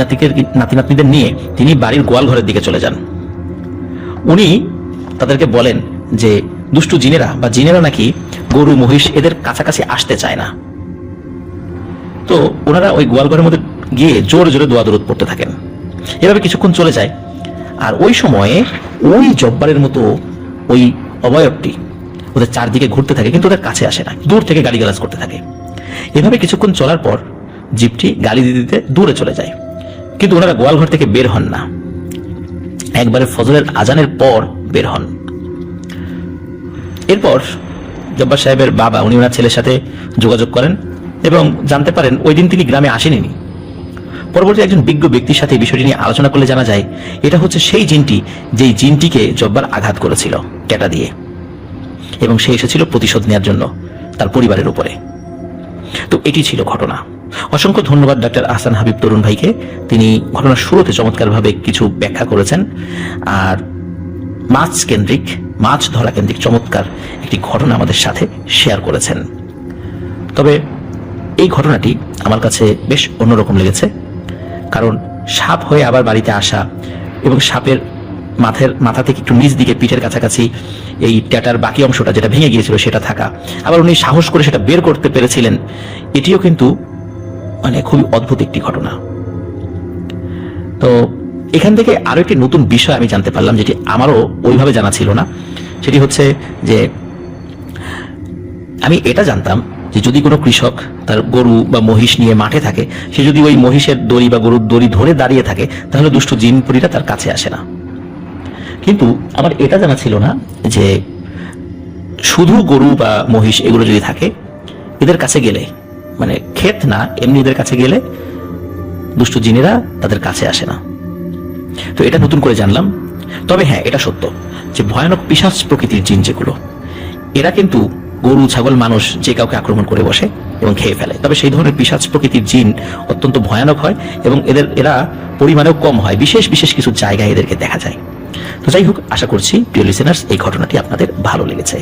নাতনিদের নিয়ে তিনি বাড়ির গোয়াল ঘরের দিকে চলে যান। উনি তাদেরকে বলেন যে দুষ্টু জিনেরা নাকি গরু মহিষ এদের কাছাকাছি আসতে চায় না। তো ওনারা ওই গোয়াল ঘরের মধ্যে গিয়ে জোরে জোরে দোয়া দরুদ পড়তে থাকেন। এভাবে কিছুক্ষণ চলে যায়, আর ওই সময়ে ওই জব্বারের মতো ওই অবয়বটি ওদের চারদিকে ঘুরতে থাকে, কিন্তু ওদের কাছে আসে না, দূর থেকে গালিগালাজ করতে থাকে। এভাবে কিছুক্ষণ চলার পর জিপটি গালি দিতে দিতে দূরে চলে যায়, কিন্তু ওনারা গোয়ালঘর থেকে বের হন না। একবারে ফজরের আজানের পর বের হন। এরপর জব্বার সাহেবের বাবা উনি ওনার ছেলের সাথে যোগাযোগ করেন এবং জানতে পারেন ওই দিন তিনি গ্রামে আসেননি। পরবর্তী একজন বিজ্ঞ ব্যক্তির সাথে বিষয়টি নিয়ে আলোচনা করলে জানা যায় এটা হচ্ছে সেই জিনটি যেই জিনটিকে জব্বার আঘাত করেছিল ক্যাটা দিয়ে, এবং সে এসেছিল প্রতিশোধ নেওয়ার জন্য তার পরিবারের উপরে। তো এটি ছিল ঘটনা। অসংখ্য ধন্যবাদ ডাক্তার আহসান হাবিব তরুণ ভাইকে, তিনি ঘটনার শুরুতে চমৎকারভাবে কিছু ব্যাখ্যা করেছেন, আর মাছ ধরা কেন্দ্রিক চমৎকার একটি ঘটনা আমাদের সাথে শেয়ার করেছেন। তবে এই ঘটনাটি আমার কাছে বেশ অন্যরকম লেগেছে, কারণ সাপ হয়ে আবার বাড়িতে আসা এবং সাপের মাথা থেকে একটু নিচ দিকে পিঠের কাছাকাছি এই ট্যাটার বাকি অংশটা যেটা ভেঙে গিয়েছিল সেটা থাকা, আবার উনি সাহস করে সেটা বের করতে পেরেছিলেন, এটিও কিন্তু খুবই অদ্ভুত একটি ঘটনা। তো এখান থেকে আরো একটি নতুন বিষয় আমি জানতে পারলাম, যেটি আমারও ওইভাবে জানা ছিল না। সেটি হচ্ছে যে আমি এটা জানতাম যে যদি কোনো কৃষক তার গরু বা মহিষ নিয়ে মাঠে থাকে, সে যদি ওই মহিষের দড়ি বা গরুর দড়ি ধরে দাঁড়িয়ে থাকে, তাহলে দুষ্ট জিনপুরীরা তার কাছে আসে না। কিন্তু আমার এটা জানা ছিল না যে শুধু গরু বা মহিষ এগুলো যদি থাকে, এদের কাছে গেলে ক্ষেত না এমনি এদের কাছে গেলে দুষ্ট জিনেরা তাদের কাছে আসে না। তো এটা নতুন করে জানলাম। তবে হ্যাঁ, এটা সত্য যে ভয়ানক পিশাচ প্রকৃতির জিন যেগুলো, এরা কিন্তু গরু, ছাগল, মানুষ যে কাউকে আক্রমণ করে বসে এবং খেয়ে ফেলে। তবে সেই ধরনের পিশাচ প্রকৃতির জিন অত্যন্ত ভয়ানক হয় এবং এরা পরিমাণেও কম হয়, বিশেষ বিশেষ কিছু জায়গায় এদেরকে দেখা যায়। তো যাই হোক, আশা করছি প্রিয় লিসেনার্স এই ঘটনাটি আপনাদের ভালো লেগেছে।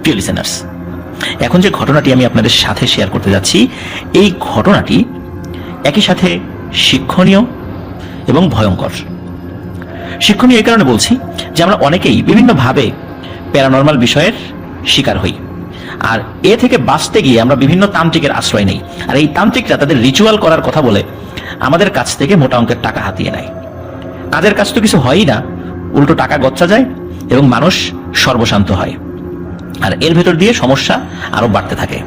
প্রিয় লিসেনার্স, এখন যে ঘটনাটি আমি আপনাদের সাথে শেয়ার করতে যাচ্ছি, এই ঘটনাটি একই সাথে শিক্ষণীয় এবং ভয়ঙ্কর। শিক্ষণীয় এই কারণে বলছি যে আমরা অনেকেই বিভিন্নভাবে প্যারানর্মাল বিষয়ের শিকার হই, আর এ থেকে বাঁচতে গিয়ে আমরা বিভিন্ন তান্ত্রিকের আশ্রয় নেই। আর এই তান্ত্রিকরা তাদের রিচুয়াল করার কথা বলে আমাদের কাছ থেকে মোটা অঙ্কের টাকা হাতিয়ে নেয়। কাজের কাজ তো কিছু হয়ই না, উল্টো টাকা গচ্ছা যায় এবং মানুষ সর্বশান্ত হয়, আর এর ভেতর দিয়ে সমস্যা আরো বাড়তে থাকে।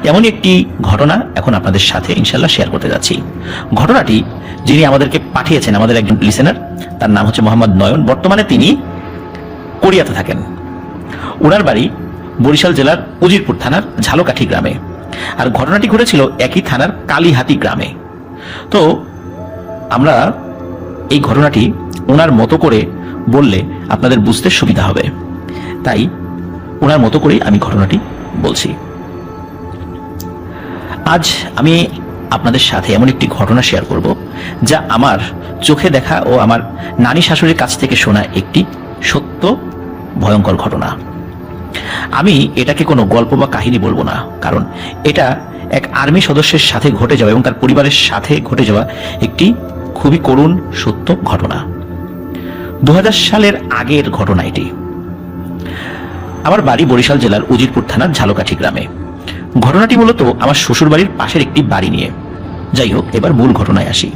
এমনই একটি ঘটনা এখন আপনাদের সাথে ইনশাল্লাহ শেয়ার করতে যাচ্ছি। ঘটনাটি যিনি আমাদেরকে পাঠিয়েছেন, আমাদের একজন লিসেনার, তার নাম হচ্ছে মোহাম্মদ নয়ন। বর্তমানে তিনি কোরিয়াতে থাকেন। ওনার বাড়ি বরিশাল জেলার উজিরপুর থানার ঝালকাঠি গ্রামে, আর ঘটনাটি ঘটেছিল একই থানার কালীহাতি গ্রামে। তো আমরা এই ঘটনাটি ওনার মতো করে বললে আপনাদের বুঝতে সুবিধা হবে, তাই ওনার মতো করেই আমি ঘটনাটি বলছি। আজ আমি আপনাদের সাথে এমন একটি ঘটনা শেয়ার করব যা আমার চোখে দেখা ও আমার নানি শাশুড়ির কাছ থেকে শোনা একটি সত্য ভয়ঙ্কর ঘটনা। আমি এটাকে কোনো গল্প বা কাহিনী বলবো না, কারণ এটা এক আর্মি সদস্যের সাথে ঘটে যাওয়া এবং তার পরিবারের সাথে ঘটে যাওয়া একটি খুবই করুণ সত্য ঘটনা। 2000 সালের আগের ঘটনা এটি। আমার বাড়ি বরিশাল জেলার উজিরপুর থানার ঝালকাঠি গ্রামে। ঘটনাটি মূলত আমার শ্বশুর বাড়ির পাশের একটি বাড়ি নিয়ে। যাই হোক, এবার মূল ঘটনায় আসি।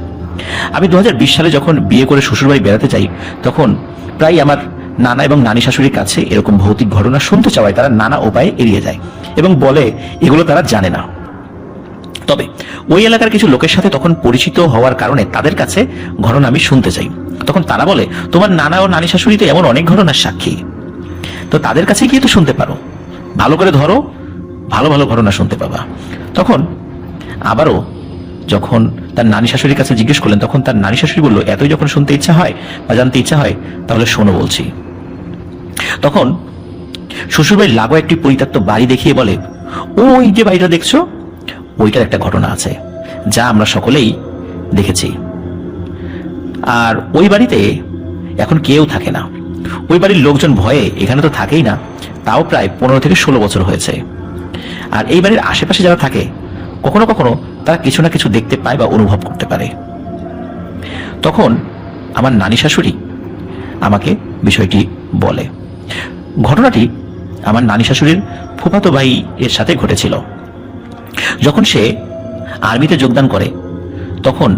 আমি 2020 সালে যখন বিয়ে করে শ্বশুর বাড়ি বেড়াতে যাই, তখন প্রায় আমার নানা এবং নানি শাশুড়ির কাছে এরকম ভৌতিক ঘটনা শুনতে চাওয়ায় তারা নানা উপায়ে এড়িয়ে যায় এবং বলে এগুলো তারা জানে না। তবে ওই এলাকার কিছু লোকের সাথে তখন পরিচিত হওয়ার কারণে তাদের কাছে ঘটনা আমি শুনতে চাই। তখন তারা বলে, তোমার নানা ও নানি শাশুড়ি তো এমন অনেক ঘটনার সাক্ষী, তো তাদের কাছে গিয়ে তো শুনতে পারো, ভালো করে ধরো, ভালো ভালো ঘটনা শুনতে পাবা। তখন আবারও যখন তার নানি শাশুড়ির কাছে জিজ্ঞেস করলেন, তখন তার নানি শাশুড়ি বলল, এতই যখন শুনতে ইচ্ছা হয় বা জানতে ইচ্ছা হয় তাহলে শোনো বলছি। তখন শ্বশুরবাড়ির লাগোয়া একটি পরিত্যক্ত বাড়ি দেখিয়ে বলে, ওই যে বাড়িটা দেখছো, ওইটার একটা ঘটনা আছে যা আমরা সকলেই দেখেছি। আর ওই বাড়িতে এখন কেউ থাকে না। ওই বাড়ির লোকজন ভয়ে এখানে তো থাকেই না, তাও প্রায় 15 থেকে 16 বছর হয়েছে। আর এই বাড়ির আশেপাশে যারা থাকে কখনো কখনো তারা কিছু না কিছু দেখতে পায় বা অনুভব করতে পারে। তখন আমার নানি শাশুড়ি আমাকে বিষয়টি বলে। ঘটনাটি আমার নানি শাশুড়ির ফুফাতো ভাই এর সাথে ঘটেছিল। যখন সে আর্মিতে যোগদান করে তখন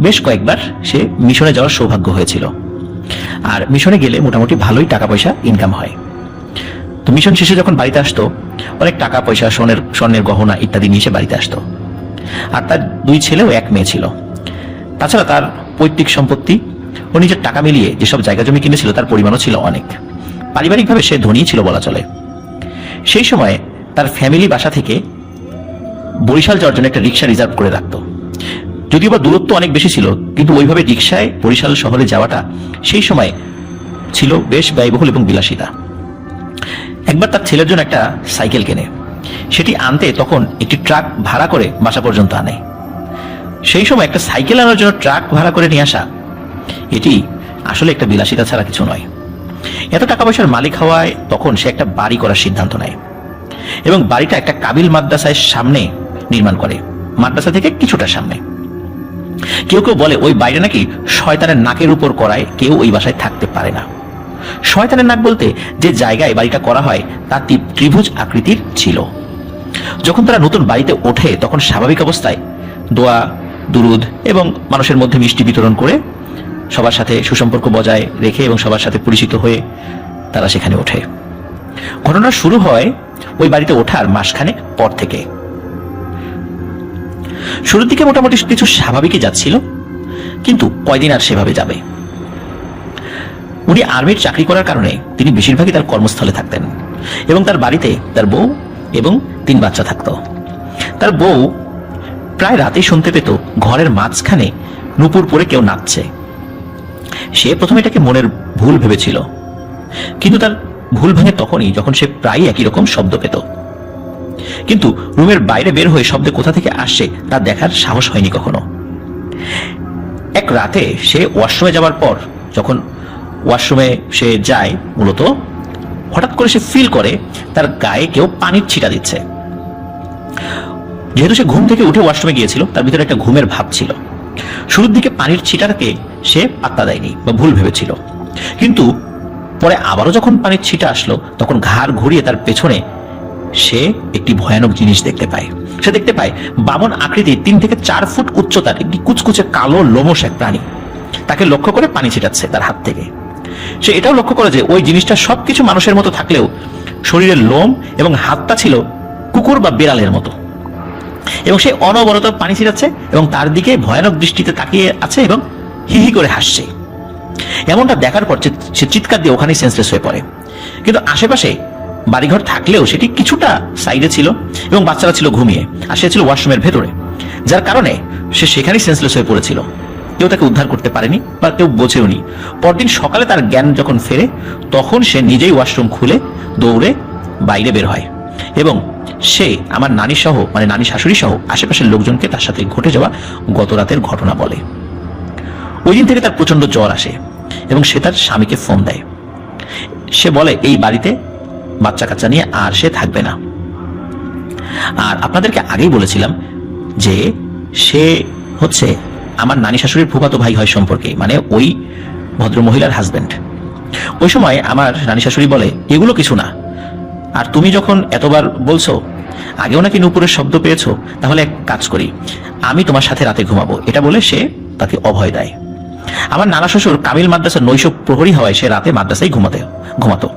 বেশ কয়েকবার সে মিশনে যাওয়ার সৌভাগ্য হয়েছিল, আর মিশনে গেলে মোটামুটি ভালোই টাকা পয়সা ইনকাম হয়। তো মিশন শেষে যখন বাড়িতে আসতো, অনেক টাকা পয়সা, স্বর্ণের গহনা ইত্যাদি নিয়ে সে বাড়িতে আসতো। আর তার 2 ছেলে ও 1 মেয়ে ছিল। তাছাড়া তার পৈতৃক সম্পত্তি ও নিজের টাকা মিলিয়ে যেসব জায়গা জমি কিনেছিল তার পরিমাণও ছিল অনেক। পারিবারিকভাবে সে ধনী ছিল বলা চলে। সেই সময় তার ফ্যামিলি বাসা থেকে বরিশাল যাওয়ার জন্য একটা রিক্সা রিজার্ভ করে রাখতো। যদিও বা দূরত্ব অনেক বেশি ছিল, কিন্তু ওইভাবে রিক্সায় বরিশাল শহরে যাওয়াটা সেই সময় ছিল বেশ ব্যয়বহুল এবং বিলাসিতা। একবার তার ছেলের জন্য একটা সাইকেল কেনে। সেটি আনতে তখন একটি ট্রাক ভাড়া করে বাসা পর্যন্ত আনে। সেই সময় একটা সাইকেল আনার জন্য ট্রাক ভাড়া করে নিয়ে আসা, এটি আসলে একটা বিলাসিতা ছাড়া কিছু নয়। এত টাকা পয়সার মালিক হওয়ায় তখন সে একটা বাড়ি করার সিদ্ধান্ত নেয় এবং বাড়িটা একটা কাবিল মাদ্রাসার সামনে নির্মাণ করে, মাদ্রাসা থেকে কিছুটা সামনে। কেউ কেউ বলে ওই বাড়িটা নাকি শয়তানের নাকের উপর করায় কেউ ওই বাসায় থাকতে পারে না। শয়তানের নাক বলতে যে জায়গায় বাড়িটা করা হয় তা ত্রিভুজ আকৃতির ছিল। যখন তারা নতুন বাড়িতে ওঠে তখন স্বাভাবিক অবস্থায় দোয়া, দুরুদ এবং মানুষের মধ্যে মিষ্টি বিতরণ করে সবার সাথে সুসম্পর্ক বজায় রেখে এবং সবার সাথে পরিচিত হয়ে তারা সেখানে ওঠে। ঘটনা শুরু হয় ওই বাড়িতে ওঠার মাসখানেক পর থেকে। শুরুর দিকে মোটামুটি কিছু স্বাভাবিকই যাচ্ছিল, কিন্তু কয়দিন আর সেভাবে যাবে। উনি আর্মির চাকরি করার কারণে তিনি বেশিরভাগই তার কর্মস্থলে থাকতেন এবং তার বাড়িতে তার বউ এবং 3 বাচ্চা থাকতো। তার বউ প্রায় রাতেই শুনতে পেত ঘরের মাঝখানে নুপুর পরে কেউ নাচছে। সে প্রথমে এটাকে মনের ভুল ভেবেছিল, কিন্তু তার ভুল ভাঙে তখনই যখন সে প্রায় একই রকম শব্দ পেত। কিন্তু রুমের বাইরে বের হয়ে শব্দ কোথা থেকে আসছে তা দেখার সাহস হয়নি কখনো। এক রাতে সে ওয়াশরুমে যাওয়ার পর, যখন ওয়াশরুমে সে যায়, মূলত হঠাৎ করে সে ফিল করে তার গায়ে কেউ পানির ছিটা দিচ্ছে। যেহেতু সে ঘুম থেকে উঠে ওয়াশরুমে গিয়েছিল, তার ভিতরে একটা ঘুমের ভাব ছিল। শুরুর দিকে পানির ছিটাটাকে সে পাত্তা দেয়নি বা ভুল ভেবেছিল, কিন্তু পরে আবারও যখন পানির ছিটা আসলো, তখন ঘাড় ঘুরিয়ে তার পেছনে সে একটি ভয়ানক জিনিস দেখতে পায়। সে দেখতে পায় বামন আকৃতির 3 থেকে 4 ফুট উচ্চতার একটি কুচকুচে কালো লোমশ এক প্রাণী তাকে লক্ষ্য করে পানি ছিটাচ্ছে তার হাত থেকে। সে এটাও লক্ষ্য করে যে ওই জিনিসটা সবকিছু মানুষের মতো থাকলেও শরীরের লোম এবং হাতটা ছিল কুকুর বা বিড়ালের মতো, এবং সে অনবরত পানি ছিটাচ্ছে এবং তার দিকে ভয়ানক দৃষ্টিতে তাকিয়ে আছে এবং হিহি করে হাসছে। এমনটা দেখার পর সে চিৎকার দিয়ে ওখানেই সেন্সলেস হয়ে পড়ে। কিন্তু আশেপাশে বাড়িঘর থাকলেও সেটি কিছুটা সাইডে ছিল এবং বাচ্চারা ছিল ঘুমিয়ে, আর সে ছিল ওয়াশরুমের ভেতরে, যার কারণে সে সেখানেই সেন্সলেস হয়ে পড়েছিল। কেউ তাকে উদ্ধার করতে পারেনি বা কেউ বোঝেওনি। পরদিন সকালে তার জ্ঞান যখন ফেরে, তখন সে নিজেই ওয়াশরুম খুলে দৌড়ে বাইরে বের হয় এবং সে আমার নানি সহ, মানে নানি শাশুড়ি সহ আশেপাশের লোকজনকে তার সাথে ঘটে যাওয়া গত রাতের ঘটনা বলে। ওই দিন থেকে তার প্রচন্ড জ্বর আসে এবং সে তার স্বামীকে ফোন দেয়। সে বলে এই বাড়িতে বাচ্চা কাচ্চা নিয়ে আর সে থাকবে না। আর আপনাদেরকে আগেই বলেছিলাম যে সে হচ্ছে আমার নানি শাশুড়ির ফুফাতো ভাই হয় সম্পর্কে, মানে ওই ভদ্র মহিলার হাজবেন্ড। ওই সময় আমার নানি শাশুড়ি বলে এগুলো কিছু না, আর তুমি যখন এতবার বলছো আগেও নাকি নুপুরের শব্দ পেয়েছো, তাহলে এক কাজ করি, আমি তোমার সাথে রাতে ঘুমাবো। এটা বলে সে তাকে অভয় দেয়। আমার নানা শ্বশুর কামিল মাদ্রাসার নৈশ প্রহরী হওয়ায় সে রাতে মাদ্রাসায় ঘুমাতো।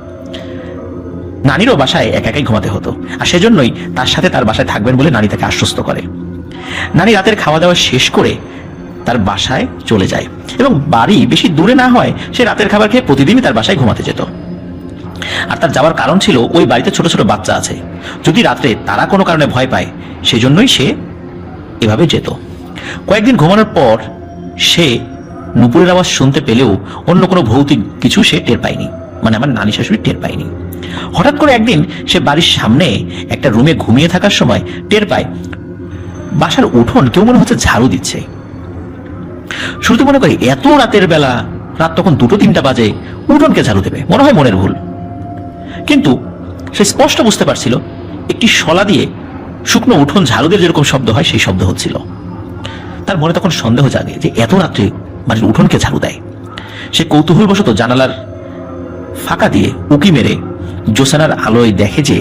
নানিরও বাসায় একা একাই ঘুমাতে হতো, আর সেজন্যই তার সাথে তার বাসায় থাকবেন বলে নানি তাকে আশ্বস্ত করে। নানি রাতের খাওয়া দাওয়া শেষ করে তার বাসায় চলে যায় এবং বাড়ি বেশি দূরে না হয় সে রাতের খাবার খেয়ে প্রতিদিনই তার বাসায় ঘুমাতে যেত। আর তার যাওয়ার কারণ ছিল ওই বাড়িতে ছোট ছোট বাচ্চা আছে, যদি রাত্রে তারা কোনো কারণে ভয় পায় সেজন্যই সে এভাবে যেত। কয়েকদিন ঘুমানোর পর সে নুপুরের আওয়াজ শুনতে পেলেও অন্য কোনো ভৌতিক কিছু সে টের পায়নি, মানে আমার নানি শাশুড়ি টের পায়নি। হঠাৎ করে একদিন সে বাড়ির সামনে একটা রুমে ঘুমিয়ে থাকার সময় টের পায় বাসার উঠোন কেউ মনে হচ্ছে ঝাড়ু দিচ্ছে। শুরুতে মনে করে এত রাতের বেলা, রাত তখন 2-3টা বাজে, উঠোনকে ঝাড়ু দেবে, মনে হয় মনের ভুল। কিন্তু সে স্পষ্ট বুঝতে পারছিল একটি শলা দিয়ে শুকনো উঠোন ঝাড়ু দিয়ে যেরকম শব্দ হয় সেই শব্দ হচ্ছিল। তার মনে তখন সন্দেহ জাগে যে এত রাত্রে বাড়ির উঠোনকে ঝাড়ু দেয়। সে কৌতূহলবশত জানালার ফাঁকা দিয়ে উকি মেরে জ্যোৎস্নার আলোয় দেখে যে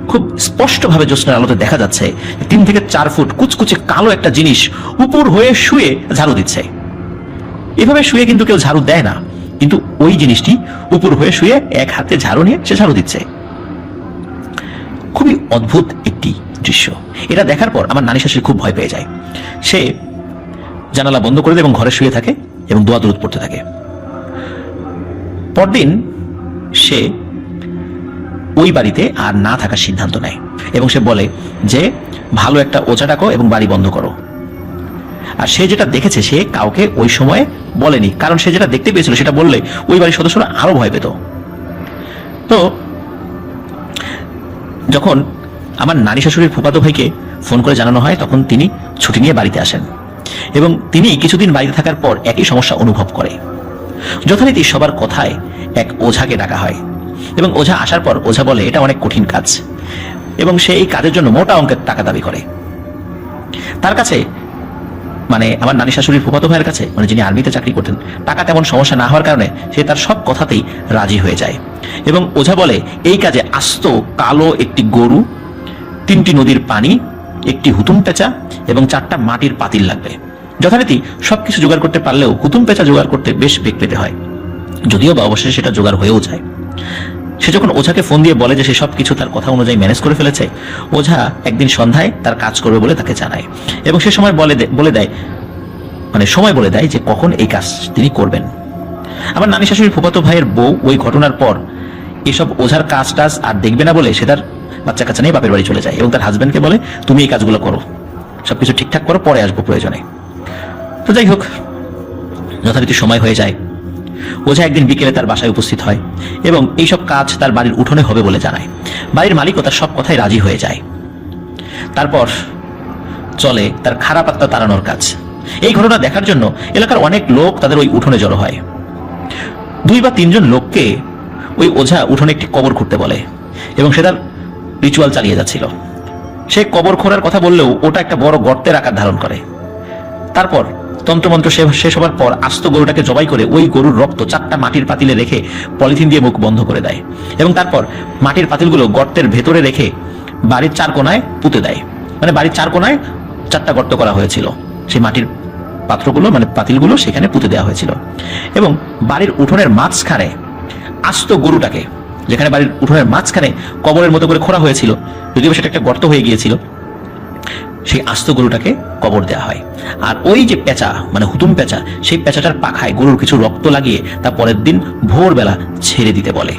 খুব স্পষ্টভাবে জ্যোৎস্নার আলোতে দেখা যাচ্ছে 3 থেকে 4 ফুট কুচকুচে কালো একটা জিনিস উপর হয়ে শুয়ে ঝাড়ু দিচ্ছে। এভাবে শুয়ে কিন্তু কেউ ঝাড়ু দেয় না, কিন্তু ওই জিনিসটি উপর হয়ে শুয়ে এক হাতে ঝাড়ু নিয়ে সে ঝাড়ু দিচ্ছে। খুবই অদ্ভুত একটি দৃশ্য। এটা দেখার পর আমার নানি শাশুড়ি খুব ভয় পেয়ে যায়। সে জানালা বন্ধ করে দেয় এবং ঘরে শুয়ে থাকে এবং দোয়া দরুদ পড়তে থাকে। পরদিন সে ওই বাড়িতে আর না থাকার সিদ্ধান্ত নেয় এবং সে বলে যে ভালো একটা ওঝা ডাকো এবং বাড়ি বন্ধ করো। আর সে যেটা দেখেছে সে কাউকে ওই সময়ে বলেনি, কারণ সে যেটা দেখতে পেয়েছিল সেটা বললে ওই বাড়ির সদস্যরা আরো ভয় পেত। তো যখন আমার নানি শাশুড়ির ফুফাতো ভাইকে ফোন করে জানানো হয়, তখন তিনি ছুটি নিয়ে বাড়িতে আসেন এবং তিনি কিছুদিন বাড়িতে থাকার পর একই সমস্যা অনুভব করে। যথারীতি সবার কথায় এক ওঝাকে ডাকা হয় এবং ওঝা আসার পর ওঝা বলে এটা অনেক কঠিন কাজ এবং সে এই কাজের জন্য মোটা অঙ্কের টাকা দাবি করে। তার কাছে, মানে আমার নানি শাশুড়ির ফুফাতো ভাইয়ের কাছে, মানে যিনি আর্মিতে চাকরি করতেন, টাকা তেমন সমস্যা না হওয়ার কারণে সে তার সব কথাতেই রাজি হয়ে যায় এবং ওঝা বলে এই কাজে আস্ত কালো একটি গরু, 3টি নদীর পানি, একটি হুতুম পেঁচা এবং 4টা মাটির পাতিল লাগবে। যথারীতি সবকিছু জোগাড় করতে পারলেও হুতুম পেঁচা জোগাড় করতে বেশ বেগ পেতে হয়, যদিও বা অবশ্যই সেটা জোগাড় হয়েও যায়। সে যখন ওঝাকে ফোন দিয়ে বলে যে সে সবকিছু তার কথা অনুযায়ী ম্যানেজ করে ফেলেছে, ওঝা একদিন সন্ধ্যায় তার কাজ করবে বলে তাকে জানায় এবং সে সময় বলে দেয় যে কখন এই কাজ তিনি করবেন। আমার নানি শাশুড়ির ফুফাতো ভাইয়ের বউ ওই ঘটনার পর এসব ওঝার কাজ টাজ আর দেখবে না বলে সে তার বাচ্চা কাচ্চা নিয়ে বাপের বাড়ি চলে যায় এবং তার হাজবেন্ডকে বলে তুমি এই কাজগুলো করো, সবকিছু ঠিকঠাক করো, পরে আসবো প্রয়োজনে। তো যাই হোক, যথারীতি সময় হয়ে যায়। ওঝা একদিন বিকেলে তার বাসায় উপস্থিত হয় এবং এইসব কাজ তার বাড়ির উঠোনে হবে বলে জানায়। বাড়ির মালিকও তার সব কথায় রাজি হয়ে যায়। তারপর চলে তার খারাপ আত্মা তাড়ানোর কাজ। এই ঘটনা দেখার জন্য এলাকার অনেক লোক তাদের ওই উঠোনে জড়ো হয়। 2 বা 3 জন লোককে ওই ওঝা উঠোনে একটি কবর খুঁড়তে বলে এবং সে তার রিচুয়াল চালিয়ে যাচ্ছিল। সে কবর খোঁড়ার কথা বললেও ওটা একটা বড় গর্তের আকার ধারণ করে। তারপর তন্ত্রমন্ত্র শেষ হবার পর আস্ত গরুটাকে জবাই করে ওই গরুর রক্ত 4টা মাটির পাতিলে রেখে পলিথিন দিয়ে মুখ বন্ধ করে দেয় এবং তারপর মাটির পাতিলগুলো গর্তের ভেতরে রেখে বাড়ির 4 কোণায় পুঁতে দেয়। মানে বাড়ির 4 কোণায় 4টা গর্ত করা হয়েছিল, সেই মাটির পাত্রগুলো মানে পাতিলগুলো সেখানে পুঁতে দেওয়া হয়েছিল এবং বাড়ির উঠোনের মাঝখানে আস্ত গরুটাকে, যেখানে বাড়ির উঠোনের মাঝখানে কবরের মতো করে খোঁড়া হয়েছিল, যদিও সেটা একটা গর্ত হয়ে গিয়েছিল, সেই আস্ত গরুটাকে কবর দেওয়া হয়। আর ওই যে পেঁচা মানে হুতুম পেঁচা, সেই পেঁচাটার পাখায় গরুর কিছু রক্ত লাগিয়ে তা পরের দিন ভোরবেলা ছেড়ে দিতে বলে।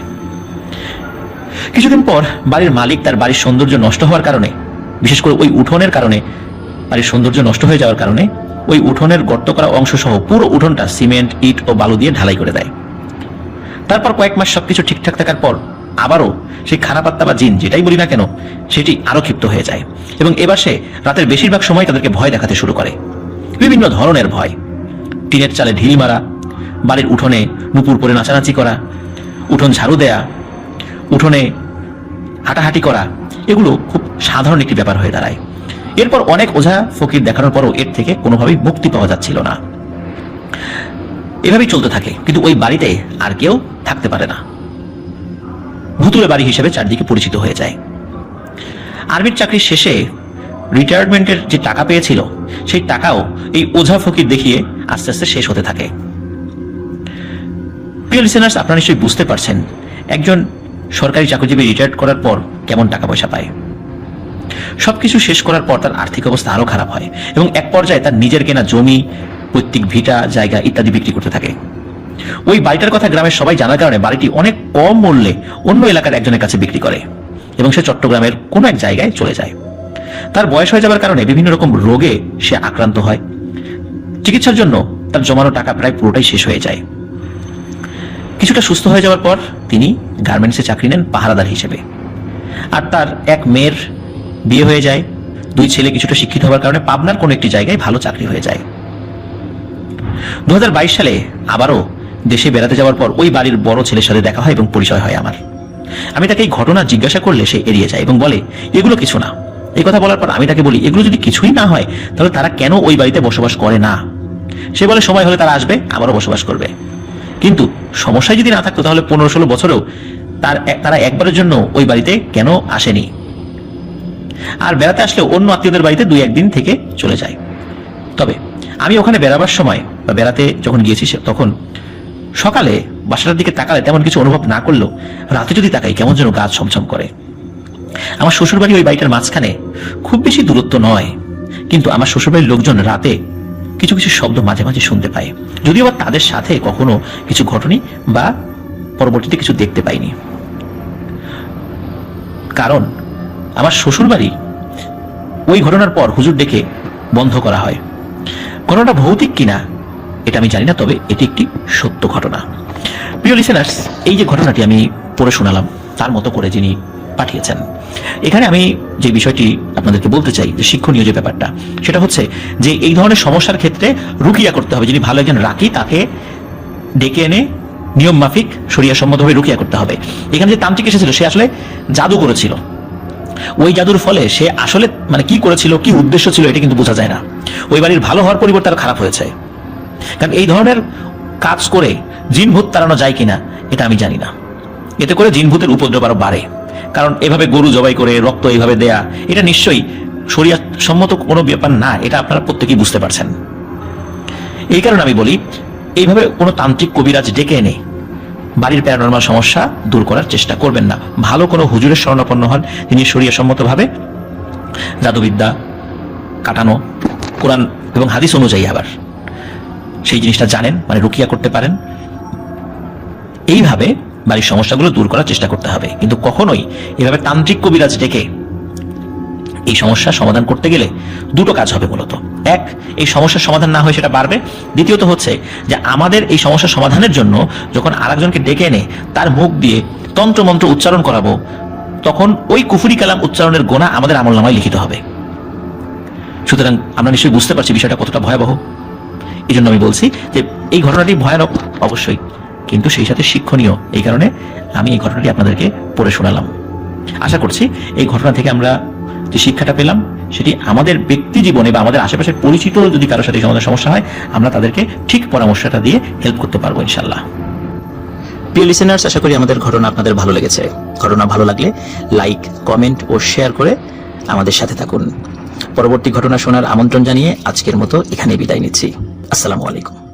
কিছুদিন পর বাড়ির মালিক তার বাড়ির সৌন্দর্য নষ্ট হওয়ার কারণে, বিশেষ করে ওই উঠোনের কারণে বাড়ির সৌন্দর্য নষ্ট হয়ে যাওয়ার কারণে ওই উঠোনের গর্ত করা অংশ সহ পুরো উঠোনটা সিমেন্ট, ইট ও বালু দিয়ে ঢালাই করে দেয়। তারপর কয়েক মাস সবকিছু ঠিকঠাক থাকার পর আবারও সেই খারাপ আত্মা বা জিন, যেটাই বলি না কেন, সেটি আরো ক্ষিপ্ত হয়ে যায় এবং এবার সে রাতের বেশিরভাগ সময় তাদেরকে ভয় দেখাতে শুরু করে। বিভিন্ন ধরনের ভয়, টিনের চালে ঢিল মারা, বাড়ির উঠোনে নুপুর পরে নাচানাচি করা, উঠোন ঝাড়ু দেয়া, উঠোনে হাঁটাহাঁটি করা, এগুলো খুব সাধারণ একটি ব্যাপার হয়ে দাঁড়ায়। এরপর অনেক ওঝা ফকির দেখানোর পরও এর থেকে কোনোভাবেই মুক্তি পাওয়া যাচ্ছিল না। এভাবেই চলতে থাকে, কিন্তু ওই বাড়িতে আর কেউ থাকতে পারে না। ভুতুরে বাড়ি হিসেবে চারদিকে পরিচিত হয়ে যায়। আর্মির চাকরির শেষে রিটায়ারমেন্টের যে টাকা পেয়েছিল, সেই টাকাও এই ওঝা ফকির দেখিয়ে আস্তে আস্তে শেষ হতে থাকে। প্রিয় লিসেনার্স, আপনারা নিশ্চয়ই বুঝতে পারছেন একজন সরকারি চাকরিজীবী রিটায়ার্ড করার পর কেমন টাকা পয়সা পায়। সবকিছু শেষ করার পর তার আর্থিক অবস্থা আরো খারাপ হয় এবং এক পর্যায়ে তার নিজের কেনা জমি, পৈতৃক ভিটা, জায়গা ইত্যাদি বিক্রি করতে থাকে। ওই বাড়িটার কথা গ্রামের সবাই জানার কারণে বাড়িটি অনেক কম মূল্যে অন্য এলাকার একজনের কাছে বিক্রি করে এবং সে চট্টগ্রামের কোনো এক জায়গায় চলে যায়। তার বয়স হয়ে যাওয়ার কারণে বিভিন্ন রকম রোগে সে আক্রান্ত হয়। চিকিৎসার জন্য তার জমানো টাকা প্রায় পুরোটাই শেষ হয়ে যায়। কিছুটা সুস্থ হয়ে যাওয়ার পর তিনি গার্মেন্টসে চাকরি নেন পাহারাদার হিসেবে। আর তার এক মেয়ের বিয়ে হয়ে যায়। 2 ছেলে কিছুটা শিক্ষিত হওয়ার কারণে পাবনার কোনো একটি জায়গায় ভালো চাকরি হয়ে যায়। 2022 সালে আবারও দেশে বেড়াতে যাওয়ার পর ওই বাড়ির বড় ছেলের সাথে দেখা হয় এবং পরিচয় হয় আমার। আমি তাকে এই ঘটনা জিজ্ঞাসা করলে সে এড়িয়ে যায় এবং বলে এগুলো কিছু না। এই কথা বলার পর আমি তাকে বলি এগুলো যদি কিছুই না হয় তাহলে তারা কেন ওই বাড়িতে বসবাস করে না? সে বলে সময় হলে তারা আসবে, আবারও বসবাস করবে। কিন্তু সমস্যায় যদি না থাকতো তাহলে 15-16 বছরেও তারা একবারের জন্য ওই বাড়িতে কেন আসেনি? আর বেড়াতে আসলে অন্য আত্মীয়দের বাড়িতে 2-1 দিন থেকে চলে যায়। তবে আমি ওখানে বেড়াবার সময় বা বেড়াতে যখন গিয়েছি তখন সকালে বাসাটার দিকে তাকালে তেমন কিছু অনুভব না করলেও রাতে যদি তাকাই কেমন যেন গা ছমছম করে। আমার শ্বশুরবাড়ি ওই বাড়িটার মাঝখানে, খুব বেশি দূরত্ব নয়, কিন্তু আমার শ্বশুরবাড়ির লোকজন রাতে কিছু কিছু শব্দ মাঝে মাঝে শুনতে পায়, যদিও বা তাদের সাথে কখনো কিছু ঘটেনি বা পরবর্তীতে কিছু দেখতে পাইনি। কারণ আমার শ্বশুরবাড়ি ওই ঘটনার পর হুজুর ডেকে বন্ধ করা হয়। ঘটনাটা ভৌতিক কিনা এটা আমি জানি না, তবে এটি একটি সত্য ঘটনা। প্রিয় লিসেনার্স, এই যে ঘটনাটি আমি পড়ে শোনালাম তার মতো করে যিনি পাঠিয়েছেন, এখানে আমি যে বিষয়টি আপনাদেরকে বলতে চাই, যে শিক্ষণীয় যে ব্যাপারটা, সেটা হচ্ছে যে এই ধরনের সমস্যার ক্ষেত্রে রুকিয়া করতে হবে। যিনি ভালো একজন রাকি তাকে ডেকে এনে নিয়ম মাফিক শরিয়া সম্মতভাবে রুকিয়া করতে হবে। এখানে যে তান্ত্রিক এসেছিল সে আসলে জাদু করেছিল। ওই জাদুর ফলে সে আসলে মানে কি করেছিল, কি উদ্দেশ্য ছিল, এটা কিন্তু বোঝা যায় না। ওই বাড়ির ভালো হওয়ার পরিবর্তে আরো খারাপ হয়েছে। কারণ এই ধরনের কাজ করে জিন ভূত তাড়ানো যায় কিনা এটা আমি জানি না। এতে করে জিন ভূতের উপদ্রব আরো বাড়ে। কারণ এভাবে গরু জবাই করে রক্ত এইভাবে দেয়া, এটা নিশ্চয়ই শরিয়া সম্মত কোনো ব্যাপার না, এটা আপনারা প্রত্যেকেই বুঝতে পারছেন। এই কারণে আমি বলি, এইভাবে কোনো তান্ত্রিক কবিরাজ ডেকে এনে বাড়ির প্যারানরমাল সমস্যা দূর করার চেষ্টা করবেন না। ভালো কোনো হুজুরের শরণাপন্ন হন, তিনি শরিয়া সম্মতভাবে জাদুবিদ্যা কাটানো, কোরআন এবং হাদিস অনুযায়ী আবার সেই জিনিসটা জানেন, মানে রুকিয়া করতে পারেন। এইভাবে বাড়ির সমস্যাগুলো দূর করার চেষ্টা করতে হবে, কিন্তু কখনোই এভাবে তান্ত্রিক কবিরাজ ডেকে এই সমস্যার সমাধান করতে গেলে দুটো কাজ হবে মূলত। এক, এই সমস্যার সমাধান না হয় সেটা বাড়বে। দ্বিতীয়ত হচ্ছে যে আমাদের এই সমস্যার সমাধানের জন্য যখন আরেকজনকে ডেকে এনে তার মুখ দিয়ে তন্ত্রমন্ত্র উচ্চারণ করাবো, তখন ওই কুফরি কালাম উচ্চারণের গোনা আমাদের আমলনামায় লিখিত হবে। সুতরাং আমরা নিশ্চয়ই বুঝতে পারছি বিষয়টা কতটা ভয়াবহ। এই জন্য আমি বলছি যে এই ঘটনাটি ভয়ানক অবশ্যই, কিন্তু সেই সাথে শিক্ষণীয়। এই কারণে আমি এই ঘটনাটি আপনাদেরকে পড়ে শোনালাম। আশা করছি এই ঘটনা থেকে আমরা যে শিক্ষাটা পেলাম সেটি আমাদের ব্যক্তি জীবনে বা আমাদের আশেপাশের পরিচিত যদি কারোর সাথে আমাদের সমস্যা হয়, আমরা তাদেরকে ঠিক পরামর্শটা দিয়ে হেল্প করতে পারবো ইনশাল্লাহ। প্রিয় লিসেনার্স, আশা করি আমাদের ঘটনা আপনাদের ভালো লেগেছে। ঘটনা ভালো লাগলে লাইক, কমেন্ট ও শেয়ার করে আমাদের সাথে থাকুন। পরবর্তী ঘটনা শোনার আমন্ত্রণ জানিয়ে আজকের মতো এখানে বিদায় নিচ্ছি। আসসালামু আলাইকুম।